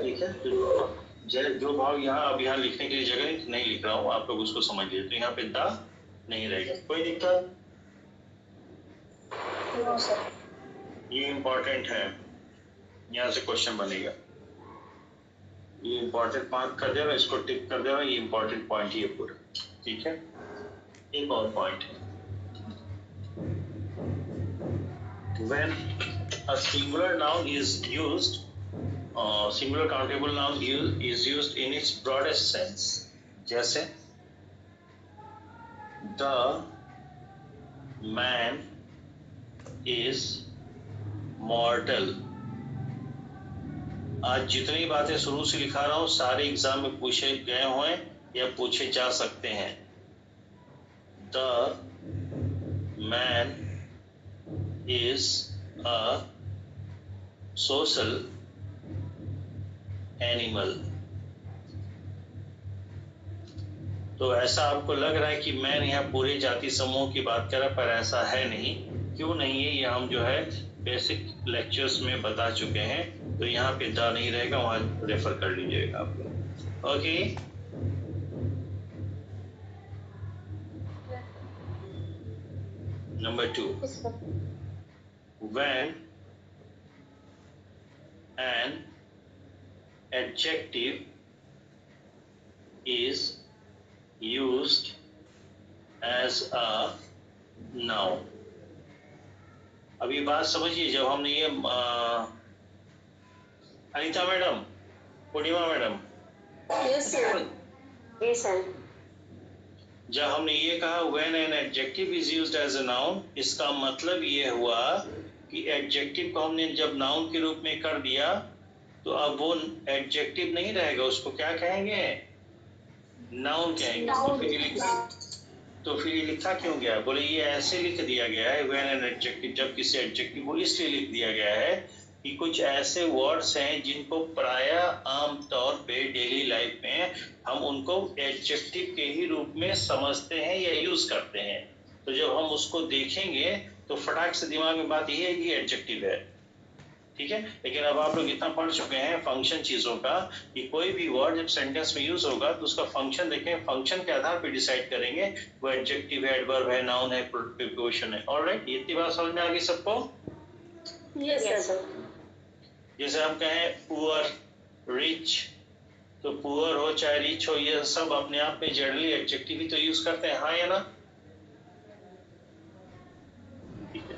ठीक है, तो जो भाव यहाँ अब यहाँ लिखने के लिए जगह नहीं लिख रहा हूँ, आप लोग उसको समझ लीजिए। तो यहाँ पे दा नहीं रहेगा, कोई दिक्कत? ये इंपॉर्टेंट है, यहाँ से क्वेश्चन बनेगा। ये इंपॉर्टेंट मार्क कर देना, इसको टिक कर देना, ये इंपॉर्टेंट पॉइंट ही है पूरा। ठीक है, एक और पॉइंट है, when a singular noun is used, singular countable noun is used in its broadest sense, जैसे the man is mortal। आज जितनी बातें शुरू से लिखा रहा हूं सारे एग्जाम में पूछे गए हुए या पूछे जा सकते हैं। The man is a social animal। तो ऐसा आपको लग रहा है कि मैन यहाँ पूरे जाति समूह की बात कर रहा है, पर ऐसा है नहीं। क्यों नहीं है, ये हम जो है बेसिक लेक्चर्स में बता चुके हैं। तो यहाँ पे दा नहीं रहेगा, वहां रेफर कर लीजिएगा आप लोग। Okay, number 2, when an adjective is used as a noun। अब ये बात समझिए, जब हमने ये अनीता मैडम, पूर्णिमा मैडम, Yes, sir. जब हमने ये कहा when an adjective is used as a noun, इसका मतलब ये हुआ कि एडजेक्टिव को हमने जब नाउन के रूप में कर दिया, तो अब वो एडजेक्टिव नहीं रहेगा, उसको क्या कहेंगे? नाउन कहेंगे। तो फिर ये लिखा क्यों गया? बोले ये ऐसे लिख दिया गया है व्हेन एन एडजेक्टिव, जब किसी एडजेक्टिव को इसलिए लिख दिया गया है कि कुछ ऐसे वर्ड्स हैं जिनको प्रायः आमतौर पे डेली लाइफ में हम उनको एडजेक्टिव के ही रूप में समझते हैं या यूज करते हैं। तो जब हम उसको देखेंगे तो फटाक से दिमाग में बात यही है कि एडजेक्टिव है, ठीक है। लेकिन अब आप लोग इतना पढ़ चुके हैं फंक्शन चीजों का कि कोई भी वर्ड जब सेंटेंस में यूज होगा तो उसका फंक्शन देखें, फंक्शन के आधार पर डिसाइड करेंगे वो एडजेक्टिव है, एडवर्ब है, नाउन है, प्रीपोजिशन है। ऑलराइट, ये इतनी बात समझ में आ गई सबको? Yes sir. जैसे हम कहें पुअर, रिच, तो पुअर हो चाहे रिच हो, ये सब अपने आप में जनरली एडजेक्टिव ही तो यूज करते हैं, हाँ या ना? ठीक है।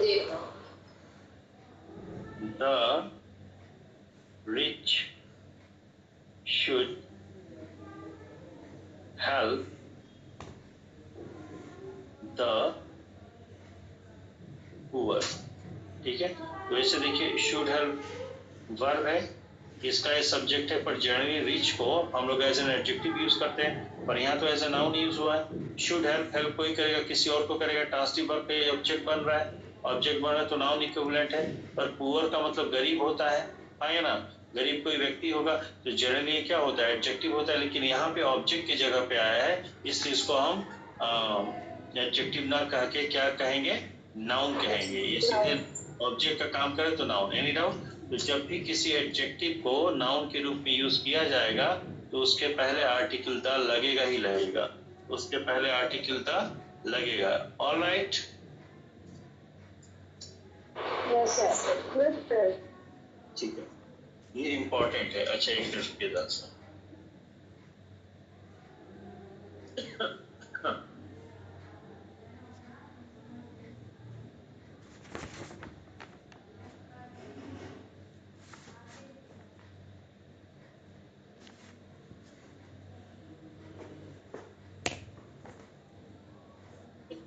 जी। The rich should help the poor, ठीक है। तो ऐसे देखिए शुड हेल्प वर्ब है, इसका ये सब्जेक्ट है, पर जनरली रिच को हम लोग एज एन एडजेक्टिव यूज करते हैं, पर यहाँ तो एज ए नाउन यूज हुआ है। शुड हेल्प, हेल्प कोई करेगा किसी और को करेगा, ट्रांसिटिव वर्ब पे ऑब्जेक्ट बन रहा है, ऑब्जेक्ट बन रहा है तो नाउन इक्विवेलेंट है। पर पुअर का मतलब गरीब होता है, हाँ या ना? गरीब कोई व्यक्ति होगा तो जनरली क्या होता है? एडजेक्टिव होता है, लेकिन यहाँ पे ऑब्जेक्ट की जगह पे आया है, इसलिए इसको हम एडजेक्टिव ना कह के क्या कहेंगे? नाउन कहेंगे। ये सीधे ऑब्जेक्ट का काम करे तो नाउन, एनी डाउट? तो जब भी किसी एडजेक्टिव को नाउन के रूप में यूज किया जाएगा तो उसके पहले आर्टिकल द लगेगा ही लगेगा, उसके पहले आर्टिकल द लगेगा। Alright, yes sir. ठीक है, ये इंपॉर्टेंट है। अच्छा एक मिनट रुकिए दादा साहब।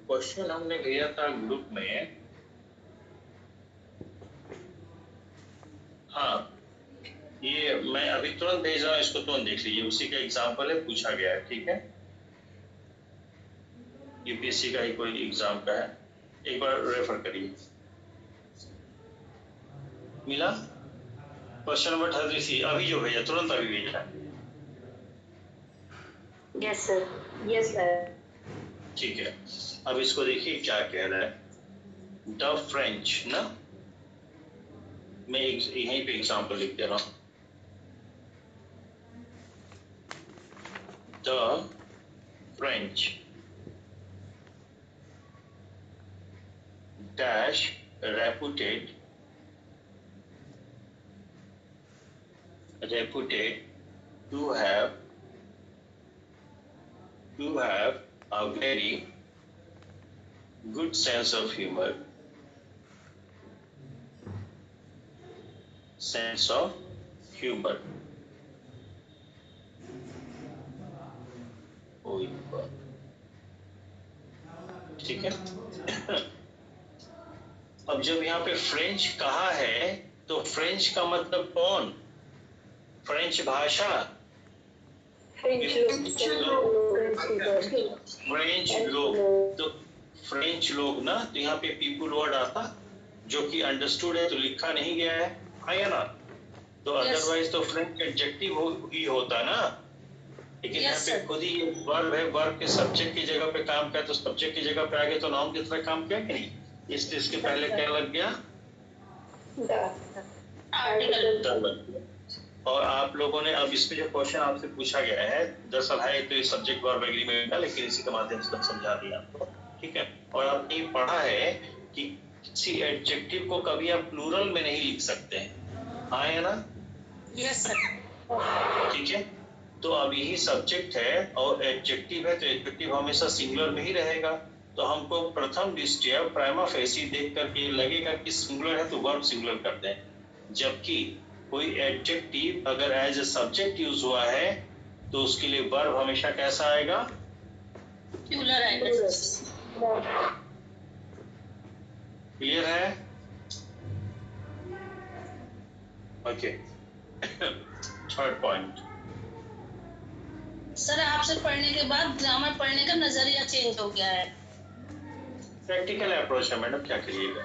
क्वेश्चन हमने लिया था ग्रुप में, हाँ ये मैं अभी तुरंत भेज रहा हूँ, इसको तुरंत देख लीजिए, उसी का एग्जाम्पल है, पूछा गया है, ठीक है। यूपीएससी का ही कोई एग्जाम का है, एक बार रेफर करिए। मिला क्वेश्चन नंबर 33, अभी जो भेजा तुरंत अभी भेजा। Yes sir. Yes sir. ठीक है, अब इसको देखिए क्या कह रहा है। द फ्रेंच ना, मैं यहीं पे एग्जाम्पल लिख दे रहा हूं। The French dash reputed to have a very good sense of humor. ठीक है। अब जब यहाँ पे फ्रेंच कहा है तो फ्रेंच का मतलब कौन? फ्रेंच भाषा, फ्रेंच लोग, तो फ्रेंच लोग ना, तो यहाँ पे पीपुल वर्ड आता जो कि अंडरस्टूड है तो लिखा नहीं गया है या ना? तो अदरवाइज तो फ्रेंच एडजेक्टिव ही होता ना, लेकिन यहाँ पे खुद ही वर्ब है, वर्ब के सब्जेक्ट की जगह पे काम किया, तो सब्जेक्ट की जगह पे आ गया तो नाउन की तरह काम किया कि नहीं? इसलिए इसके पहले क्या लग गया? आर्टिकल। और आप लोगों ने अब इसमें जो क्वेश्चन आपसे पूछा गया है, दरअसल है तो ये सब्जेक्ट वर्ब एग्रीमेंट है, लेकिन इसी के माध्यम से समझा दिया आपको, ठीक है। और आपने ये पढ़ा है कि किसी एडजेक्टिव को कभी आप प्लूरल में नहीं लिख सकते हैं, हाँ या ना? Yes sir. ठीक है, तो अब यही सब्जेक्ट है और एडजेक्टिव है, तो एडजेक्टिव हमेशा सिंगुलर में ही रहेगा। तो हमको प्रथम दृष्टया प्राइमा फेसी देख करके लगेगा कि सिंगुलर है तो वर्ब सिंगुलर करते हैं, जबकि कोई एडजेक्टिव अगर एज ए सब्जेक्ट यूज हुआ है तो उसके लिए वर्ब हमेशा कैसा आएगा? प्लूरल आएगा। क्लियर है? ओके। थर्ड पॉइंट, सर आपसे पढ़ने के बाद ग्रामर पढ़ने का नजरिया चेंज हो गया है। प्रैक्टिकल अप्रोच है मैडम, क्या करिएगा।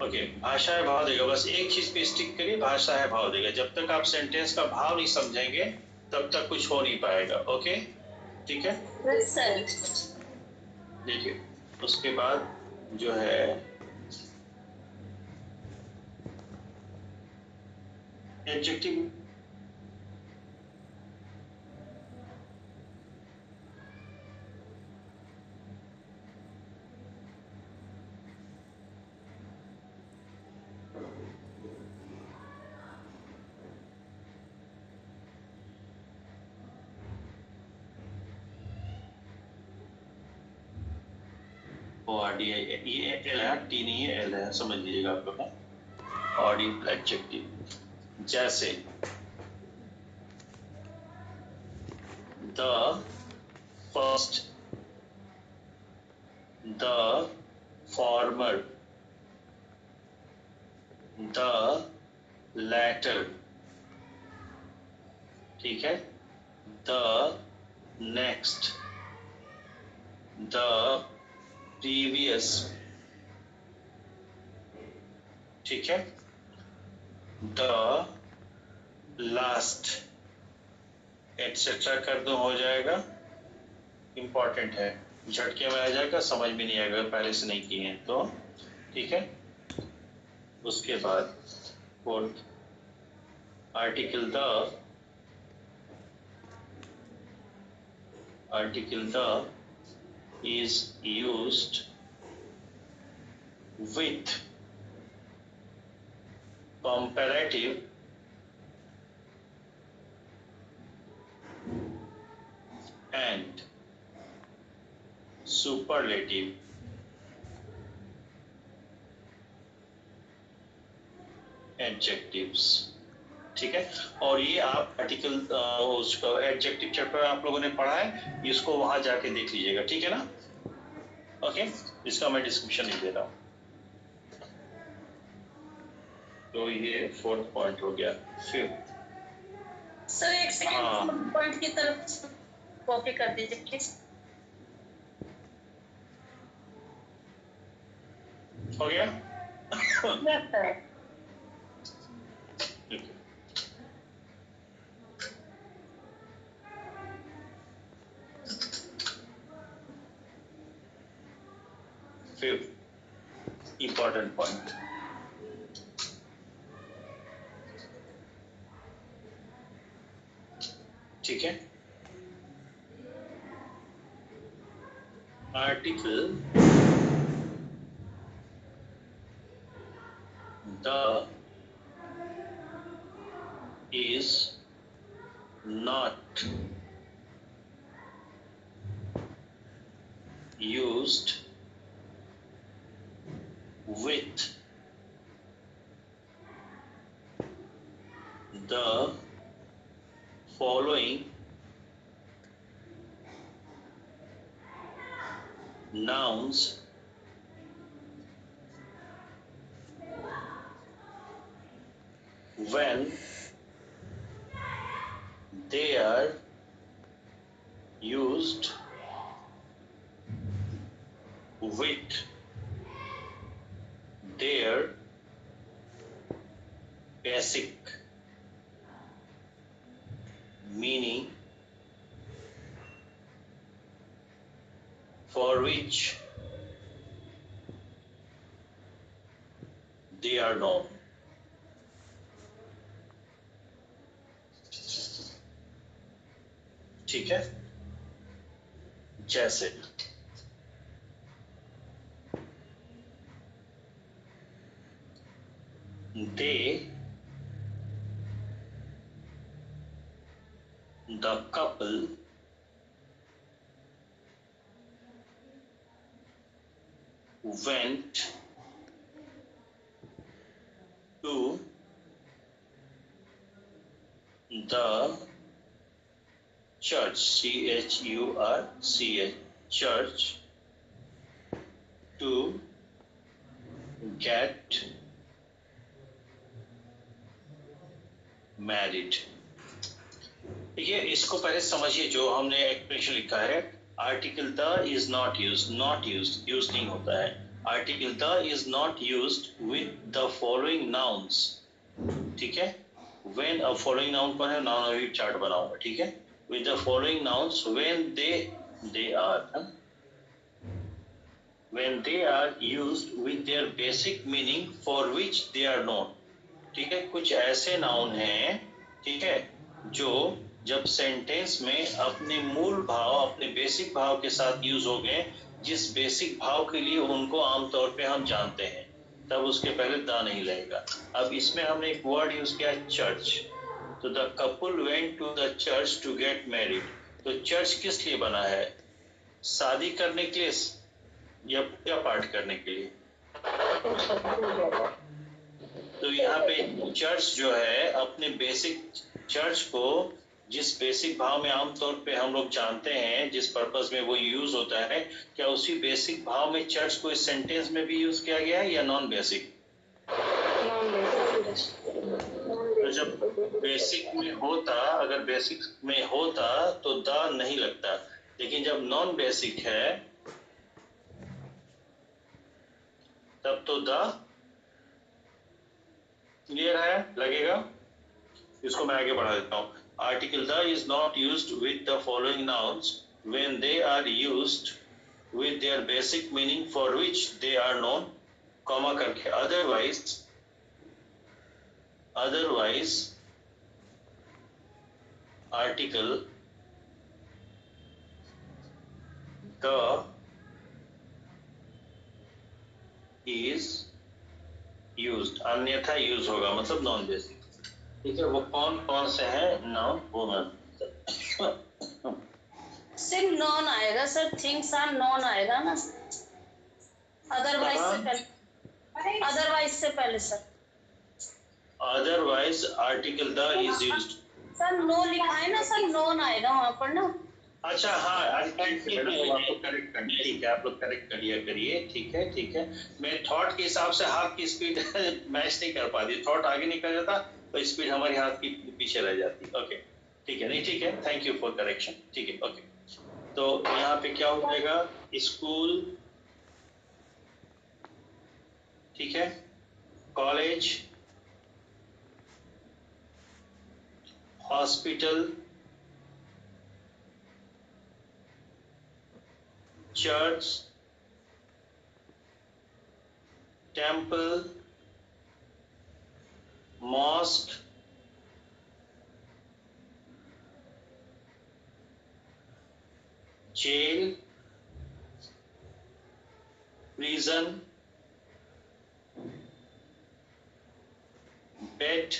ओके, भाषा है भाव देगा, बस एक चीज पे स्टिक करिए, भाषा है भाव देगा। जब तक आप सेंटेंस का भाव नहीं समझेंगे तब तक कुछ हो नहीं पाएगा। ओके, ठीक है। सर देखिए, उसके बाद जो है एडजेक्टिव, ORDI, ये एल है, टी नहीं है, एल है, समझ लीजिएगा आप लोग। ऑर्डिनल एडजेक्टिव, जैसे the first, the former, the latter, ठीक है, द नेक्स्ट, द प्रीवियस, ठीक है, द लास्ट, एटसेट्रा कर दो, हो जाएगा। इंपॉर्टेंट है, झटके में आ जाएगा, समझ में नहीं आएगा पहले से नहीं किए हैं तो, ठीक है। उसके बाद fourth article the, article the is used with comparative and superlative adjectives, ठीक है। और ये आप आर्टिकल उसका एडजेक्टिव चैप्टर आप लोगों ने पढ़ा है, इसको वहां जाके देख लीजिएगा, ठीक है ना। ओके, इसका मैं डिस्क्रिप्शन नहीं दे रहा हूं। तो ये फोर्थ पॉइंट हो गया। फिफ्थ, सर एक सेकंड पॉइंट की तरफ कॉपी कर दीजिए प्लीज। हो गया। Yes sir. Fifth important point, ठीक है। Article the is not used with the following nouns when they are used with their basic meaning for which they are known, ठीक है। जैसे they, the couple, went to the church, church, church, to get married, ठीक है, इसको पहले समझिए। जो हमने एक्सप्रेशन लिखा है, article the is not use, not use नहीं होता है। Article the is not use with the following nouns. ठीक है, व्हेन अ फॉलोइंग नाउन कौन है, नाउन अभी चार्ट बनाऊंगा। ठीक है, with the following nouns when they are, when they are used with their basic meaning for which they are known। ठीक है, कुछ ऐसे नाउन हैं, ठीक है, जो जब सेंटेंस में अपने मूल भाव, अपने बेसिक भाव के साथ यूज हो गए, जिस बेसिक भाव के लिए उनको आमतौर पे हम जानते हैं, तब उसके पहले दा नहीं लगेगा। अब इसमें हमने एक वर्ड यूज किया, चर्च। तो the couple went to the church to get married. तो चर्च किस लिए बना है, शादी करने के लिए या पूजा पाठ करने के लिए? तो यहाँ पे चर्च जो है अपने बेसिक, चर्च को जिस बेसिक भाव में आमतौर पे हम लोग जानते हैं, जिस पर्पस में वो यूज होता है, क्या उसी बेसिक भाव में चर्च को इस सेंटेंस में भी यूज किया गया है या नॉन बेसिक? तो जब बेसिक में होता, अगर बेसिक में होता तो द नहीं लगता, लेकिन जब नॉन बेसिक है तब तो द क्लियर है, लगेगा। इसको मैं आगे बढ़ा देता हूँ। Article the is not used with the following nouns when they are used with their basic meaning for which they are known, comma करके, otherwise article the is used, अन्यथा यूज होगा, मतलब नॉन बेसिक। ठीक है, वो कौन कौन से हैं नाउन, वो मैं सिर्फ नॉन आएगा सर, थिंग्स आर नॉन आएगा ना, अदरवाइज से पहले, अदरवाइज से पहले sir. Otherwise article the is used. Sir no लिखा है ना सर, नॉन आएगा वहाँ पर ना। अच्छा, हाँ, ठीक है, आप लोग करेक्ट करिए, ठीक है, आप लोग करेक्ट करिए, ठीक है, ठीक है। मैं थॉट के हिसाब से हाथ की स्पीड मैच नहीं कर पाती, थॉट आगे निकल जाता तो स्पीड हमारी हाथ की पीछे रह जाती। ओके, ठीक है, नहीं, ठीक है, थैंक यू फॉर करेक्शन। ठीक है, ओके। तो यहाँ पे क्या हो जाएगा, स्कूल, ठीक है, college, hospital, church, temple, mosque, jail, prison, bed,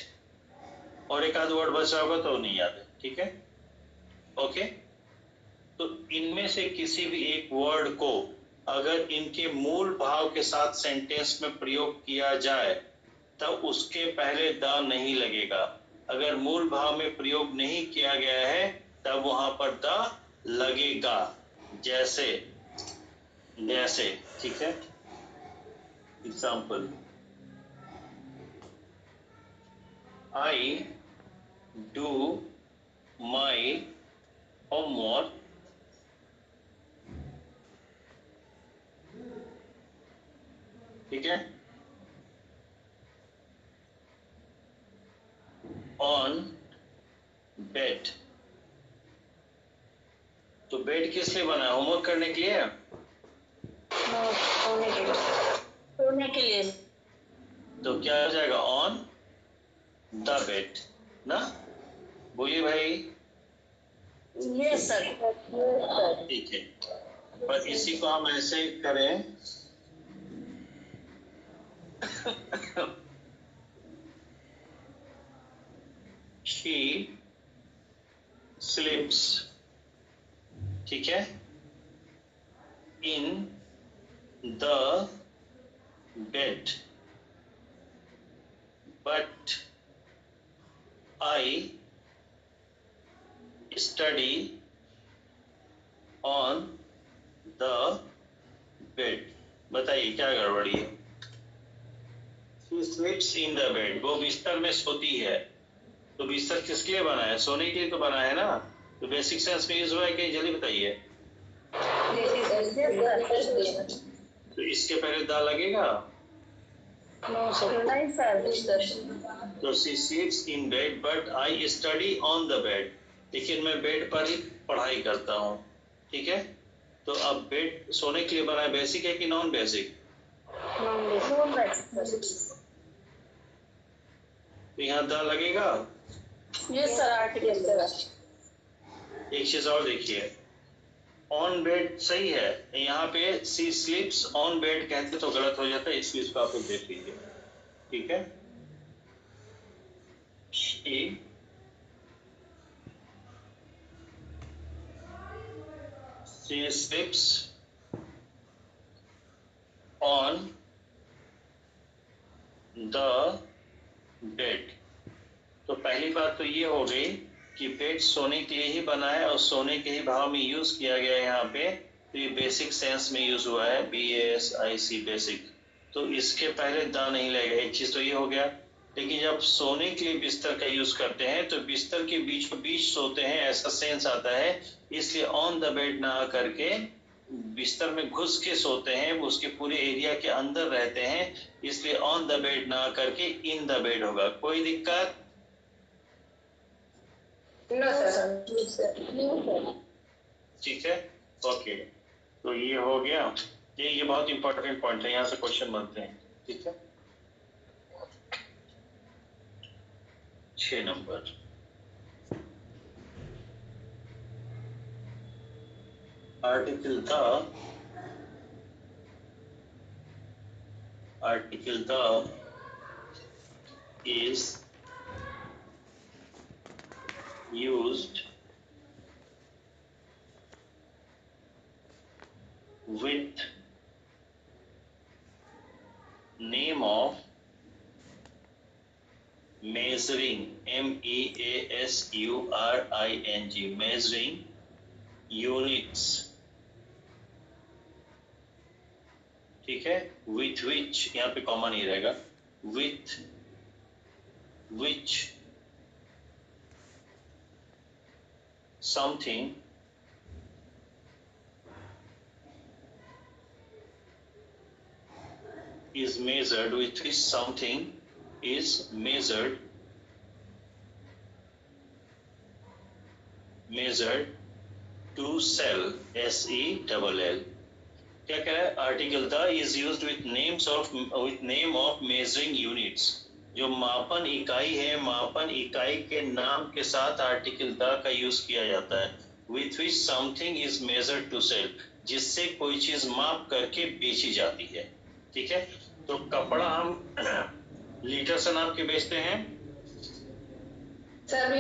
और एक आध वर्ड बचा होगा तो नहीं याद है। ठीक है, ओके। तो इनमें से किसी भी एक वर्ड को अगर इनके मूल भाव के साथ सेंटेंस में प्रयोग किया जाए तब उसके पहले द नहीं लगेगा। अगर मूल भाव में प्रयोग नहीं किया गया है तब वहां पर द लगेगा। जैसे जैसे, ठीक है, example, I do my homework ठीक है ऑन बेड। तो बेड किस लिए बना है, होमवर्क करने के लिए? सोने के लिए। तो क्या हो जाएगा, ऑन द बेड ना, बोलिए भाई। ये सर, ठीक है, पर इसी को हम ऐसे करें she sleeps, ठीक है, in the bed, but I study on the bed। बताइए क्या गड़बड़ी है? She sleeps in the bed, वो बिस्तर में सोती है, तो तो बिस्तर किसके लिए बना है? सोने के लिए तो बना है ना। तो बेसिक सेंस में यूज हुआ है कहीं? जल्दी बताइए। तो इसके पहले दा लगेगा? नहीं सर। तो she स्लीप्स in bed but I study on the bed, लेकिन मैं बेड पर ही पढ़ाई करता हूँ। ठीक है, तो अब बेड सोने के लिए बना है, बेसिक है कि नॉन बेसिक? तो यहाँ द लगेगा। Yes sir, article. एक चीज और देखिए, ऑन बेड सही है, यहाँ पे सी स्लीप्स ऑन बेड कहते तो गलत हो जाता है, इस चीज को आप लोग देख लीजिए। ठीक है, she sleeps on the bed। तो पहली बात तो ये हो गई कि बेड सोने के लिए ही बना है और सोने के ही भाव में यूज किया गया है यहाँ पे, तो ये बेसिक सेंस में यूज हुआ है, BASIC बेसिक। तो इसके पहले दा नहीं लगेगा, एक चीज तो ये हो गया। लेकिन जब सोने के लिए बिस्तर का यूज करते हैं तो बिस्तर के बीचों बीच सोते हैं ऐसा सेंस आता है, इसलिए ऑन द बेड ना करके बिस्तर में घुस के सोते हैं, उसके पूरे एरिया के अंदर रहते हैं, इसलिए ऑन द बेड ना करके इन द बेड होगा। कोई दिक्कत? ठीक है, ओके। तो ये हो गया, ये बहुत इंपॉर्टेंट पॉइंट है, यहाँ से क्वेश्चन बनते हैं। ठीक है, 6 number, article the is used with name of measuring, MEASURING, measuring units। ठीक है, with which यहाँ पे कॉमा नहीं रहेगा, with which something is measured, with which something is measured to sell, SELL। क्या कह रहा है? Article the is used with name of measuring units. जो मापन इकाई है, मापन इकाई के नाम के साथ आर्टिकल द का यूज किया जाता है। With which something is measured to sell, जिससे कोई चीज माप करके बेची जाती है। ठीक है, तो कपड़ा हम लीटर से नाप के बेचते हैं सर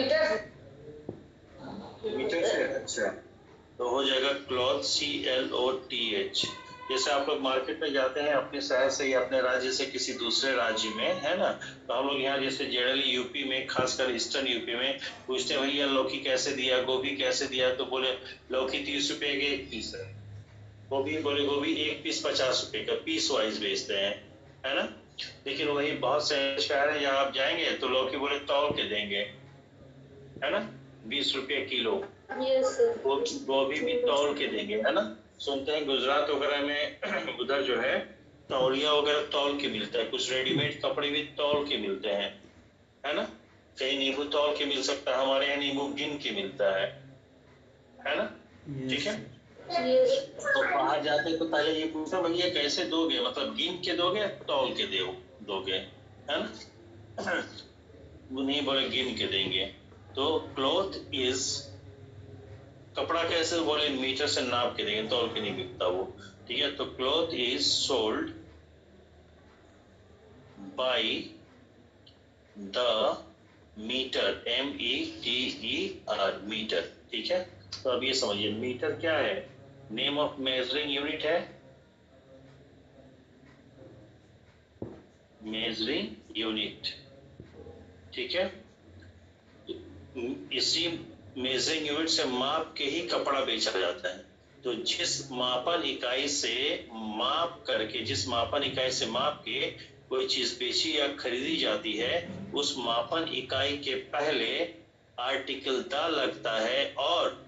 मीटर से। अच्छा, तो हो जाएगा क्लॉथ, CLOTH। जैसे आप लोग मार्केट में जाते हैं अपने शहर से या अपने राज्य से किसी दूसरे राज्य में, है ना, तो हम लोग यहाँ जैसे जनरली यूपी में, खासकर ईस्टर्न यूपी में पूछते हैं भैया लौकी कैसे दिया, गोभी कैसे दिया, तो बोले लौकी 30 रुपए के 1 पीस है, गोभी बोले गोभी 1 पीस 50 रुपए का, पीस वाइज बेचते हैं, है ना। लेकिन वही बहुत से शहर है जहाँ आप जाएंगे तो लौकी बोले तौल के देंगे, है ना, 20 रुपये किलो। गोभी भी तौल के देंगे, है ना। सुनते हैं गुजरात वगैरह में उधर जो है तौलिया वगैरह तौल के मिलता है, कुछ रेडीमेड कपड़े भी तौल के मिलते हैं, है ना। कहीं नींबू तौल के मिल सकता है, हमारे यहाँ नींबू गिन के मिलता है ना। ठीक है, तो बाहर जाते तो पहले ये पूछा भैया कैसे दोगे, मतलब गिन के दोगे तौल के दोगे, है ना। वो नहीं बोले गिन के देंगे। तो क्लॉथ इज, कपड़ा कैसे बोले मीटर से नाप के देंगे, तौल के नहीं बिकता वो। ठीक है, तो cloth is sold by the metre, METER, metre. ठीक है, तो अब ये समझिए मीटर क्या है, नेम ऑफ मेजरिंग यूनिट है, मेजरिंग यूनिट। ठीक है, इसी मेजरिंग यूनिट से माप के ही कपड़ा बेचा जाता है। तो जिस मापन इकाई से माप के कोई चीज बेची या खरीदी जाती है, उस मापन इकाई के पहले आर्टिकल द लगता है और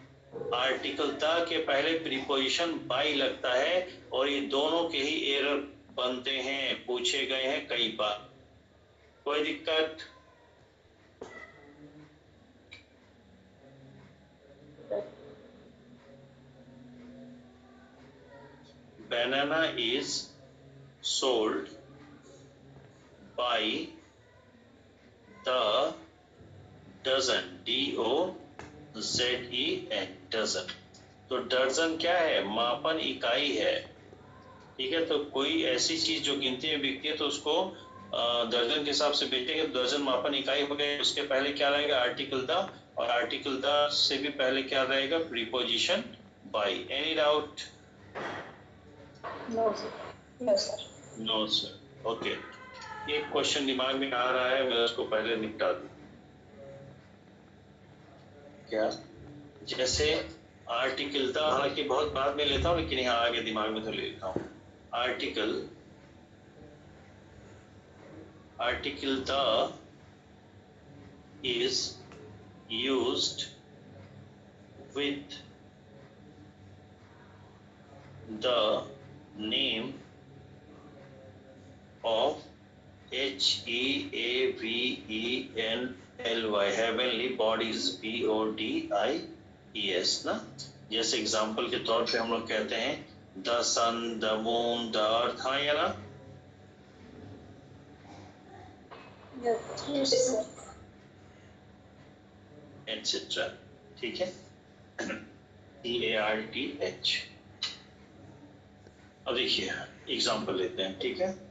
आर्टिकल द के पहले प्रीपोजिशन बाई लगता है, और ये दोनों के ही एरर बनते हैं, पूछे गए हैं कई बार। कोई दिक्कत? Banana is sold by the dozen, DOZEN, dozen। तो दर्जन क्या है? मापन इकाई है। ठीक है, तो कोई ऐसी चीज जो गिनती में बिकती है तो उसको दर्जन के हिसाब से बेचेंगे, तो दर्जन मापन इकाई हो गए, उसके पहले क्या रहेगा? आर्टिकल द, और आर्टिकल द से भी पहले क्या रहेगा? Preposition by. Any doubt? No sir. No sir. No sir. Okay, एक क्वेश्चन दिमाग में आ रहा है, मैं उसको पहले निपटा दूं। क्या? जैसे आर्टिकल द, हालांकि बहुत बाद में लेता हूँ, लेकिन यहाँ आगे दिमाग में तो ले लेता हूँ। Article the is used with the name of HEAVENLY, heavenly bodies, BODIES ना। जैसे एग्जाम्पल के तौर पे हम लोग कहते हैं the sun, the moon, the earth, हाँ या ना? Yes sir. एटसेट्रा। ठीक है, EARTH। अब देखिए एग्जाम्पल लेते हैं। ठीक है,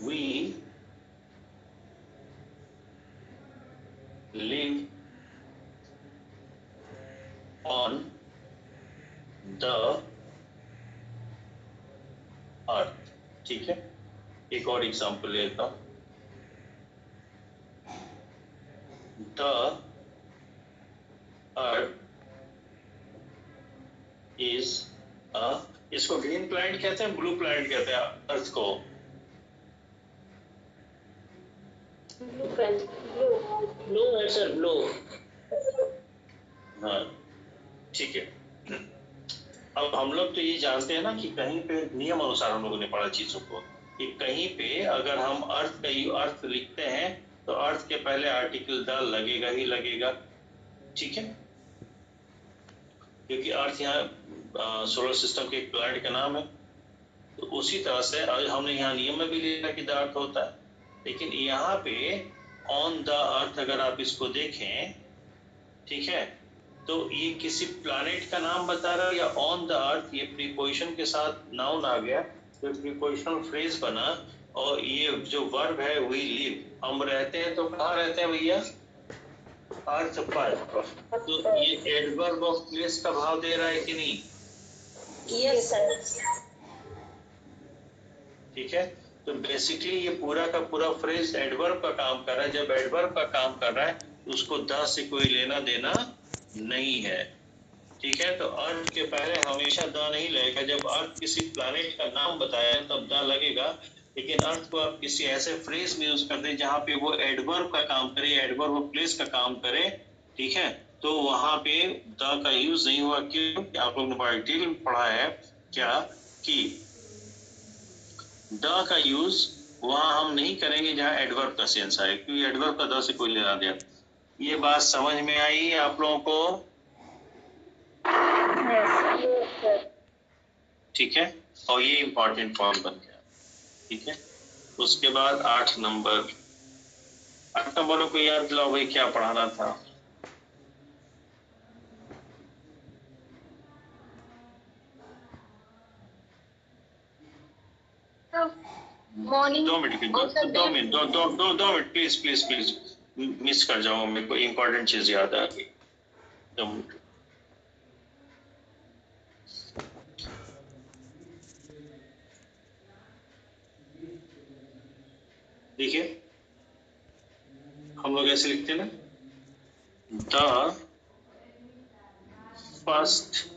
we live on the earth। ठीक है, एक और एग्जाम्पल लेता हूं। The earth is a, इसको ग्रीन प्लैनेट कहते हैं, ब्लू प्लैनेट कहते हैं अर्थ को? ब्लू है सर, ब्लू। हाँ, ठीक है। अब हम लोग तो ये जानते हैं ना कि कहीं पे नियम अनुसार हम लोगों ने पढ़ा चीजों को, कि कहीं पे अगर हम अर्थ का अर्थ लिखते हैं तो अर्थ के पहले आर्टिकल द लगेगा ही लगेगा। ठीक है, क्योंकि अर्थ यहाँ सोलर सिस्टम के एक प्लैनेट का नाम है। तो उसी तरह से हमने यहाँ नियम में भी लिया कि द अर्थ होता है, लेकिन यहाँ पे ऑन द अर्थ अगर आप इसको देखें, ठीक है, तो ये किसी प्लैनेट का नाम बता रहा है या ऑन द अर्थ? ये प्रीपोजिशन के साथ नाउन आ गया, तो प्रीपोजिशनल फ्रेज बना, और ये जो वर्ब है वी लिव, हम रहते हैं, तो कहाँ रहते हैं भैया? अर्थ पर। तो ये एडवर्ब ऑफ प्लेस का भाव दे रहा है कि नहीं? Yes sir. ठीक है, तो बेसिकली ये पूरा का पूरा फ्रेज एडवर्ब का काम कर रहा है। जब एडवर्ब का काम कर रहा है उसको द से कोई लेना देना नहीं है। ठीक है, तो अर्थ के पहले हमेशा द नहीं लगेगा। जब अर्थ किसी प्लैनेट का नाम बताया तब द लगेगा, लेकिन अर्थ को आप किसी ऐसे फ्रेज में यूज करते हैं जहां पे वो एडवर्ब का काम करे, एडवर्ब ऑफ प्लेस का काम करे, ठीक है, तो वहां पे द का यूज नहीं हुआ। क्यों? आप लोग ने बड़ा डिटेल में पढ़ा है क्या कि द का यूज वहां हम नहीं करेंगे जहां एडवर्ब का सेंस आए, क्योंकि एडवर्ब का द से कोई लेना देना। ये बात समझ में आई आप लोगों को? ठीक है, और ये इंपॉर्टेंट पॉइंट बन गया। ठीक है, उसके बाद 8 नंबर को याद दिलाओ भाई, क्या पढ़ाना था? Morning 2 minute, 2 minute please miss कर जाऊंगा, मेरे को इंपॉर्टेंट चीज याद आ गई। 2 मिनट। देखिए हम लोग ऐसे लिखते हैं ना, द फर्स्ट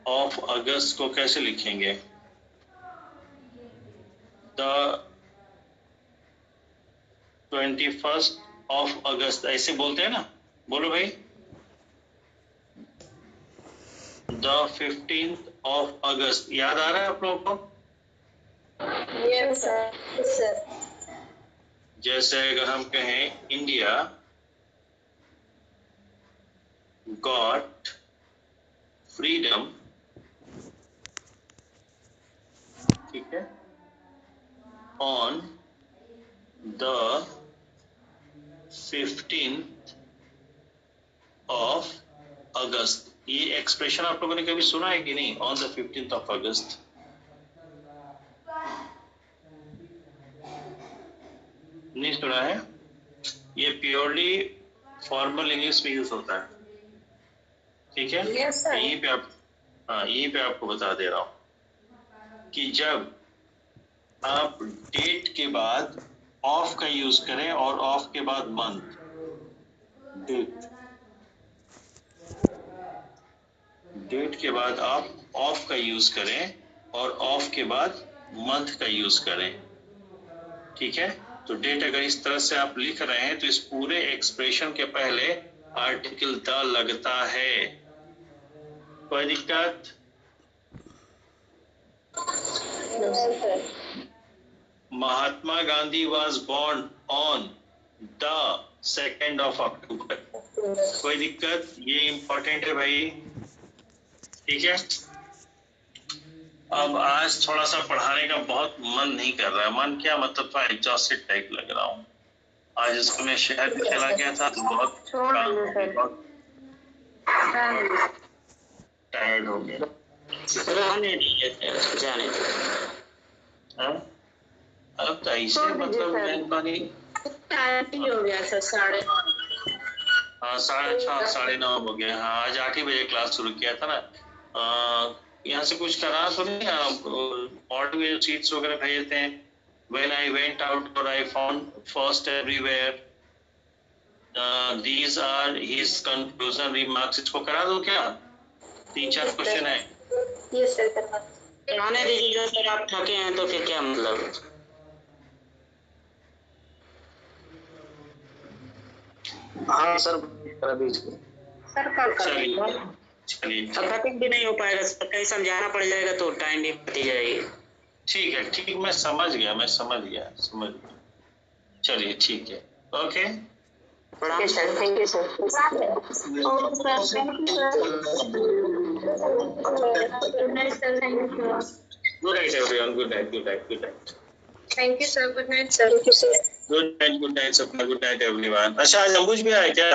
ऑफ अगस्त को कैसे लिखेंगे? द 21st ऑफ अगस्त ऐसे बोलते हैं ना, बोलो भाई। द 15th ऑफ अगस्त, याद आ रहा है आप लोगों को? Yes sir. जैसे अगर हम कहें इंडिया गॉट फ्रीडम, ठीक है, ऑन द 15th ऑफ अगस्त। ये एक्सप्रेशन आप लोगों ने कभी सुना है कि नहीं? ऑन द 15th ऑफ अगस्त, नहीं सुना है? ये प्योरली फॉर्मल इंग्लिश में यूज होता है, ठीक है। Yes, sir. यहीं पे आप, हाँ यहीं पे आपको बता दे रहा हूं कि जब आप डेट के बाद ऑफ का यूज करें और ऑफ के बाद मंथ, डेट के बाद आप ऑफ का यूज करें और ऑफ के बाद मंथ का यूज करें, ठीक है। तो डेट अगर इस तरह से आप लिख रहे हैं तो इस पूरे एक्सप्रेशन के पहले आर्टिकल द लगता है। कोई दिक्कत? Mahatma Gandhi was born on the 2nd of October। कोई दिक्कत? ये इंपॉर्टेंट है भाई, ठीक है। अब आज थोड़ा सा पढ़ाने का बहुत मन नहीं कर रहा है। मन क्या मतलब, था एग्जॉस्टेड टाइप लग रहा हूँ। आज स्कूल में शहर में चला गया था तो बहुत टायर्ड हो गया। जाने हाँ? अब तो ऐसे मतलब मेहरबानी। टाइम हो गया सर, 9:30। हाँ 6:30 9:30 हो गया। हाँ आज 8 ही बजे क्लास शुरू किया था ना। यहाँ से कुछ करा तो नहीं, ऑडियो शीट्स वगैरह भेजते हैं। When I went out, I found first everywhere. These are his conclusion remarks. इसको करा दो क्या? 3-4 क्वेश्चन है। यस सर, करवा। कराने दीजिए सर, आप थके हैं तो फिर क्या मतलब। हाँ सर, करा दीजिए सर कल कर। चलिए अब खत्म भी नहीं हो पाएगा सर, कहीं समझाना पड़ जाएगा तो टाइम भी बढ़ती जाएगी। ठीक है, ठीक, मैं समझ गया। चलिए ठीक है, ओके। प्रणाम sir. Thank you sir. Okay sir, thank you sir. Good night sir, thank you sir. Good night everyone, good night. Thank you sir, good night sir. Thank you sir. Good night सपना, good night everyone. अच्छा आज अंबुज भी आए क्या?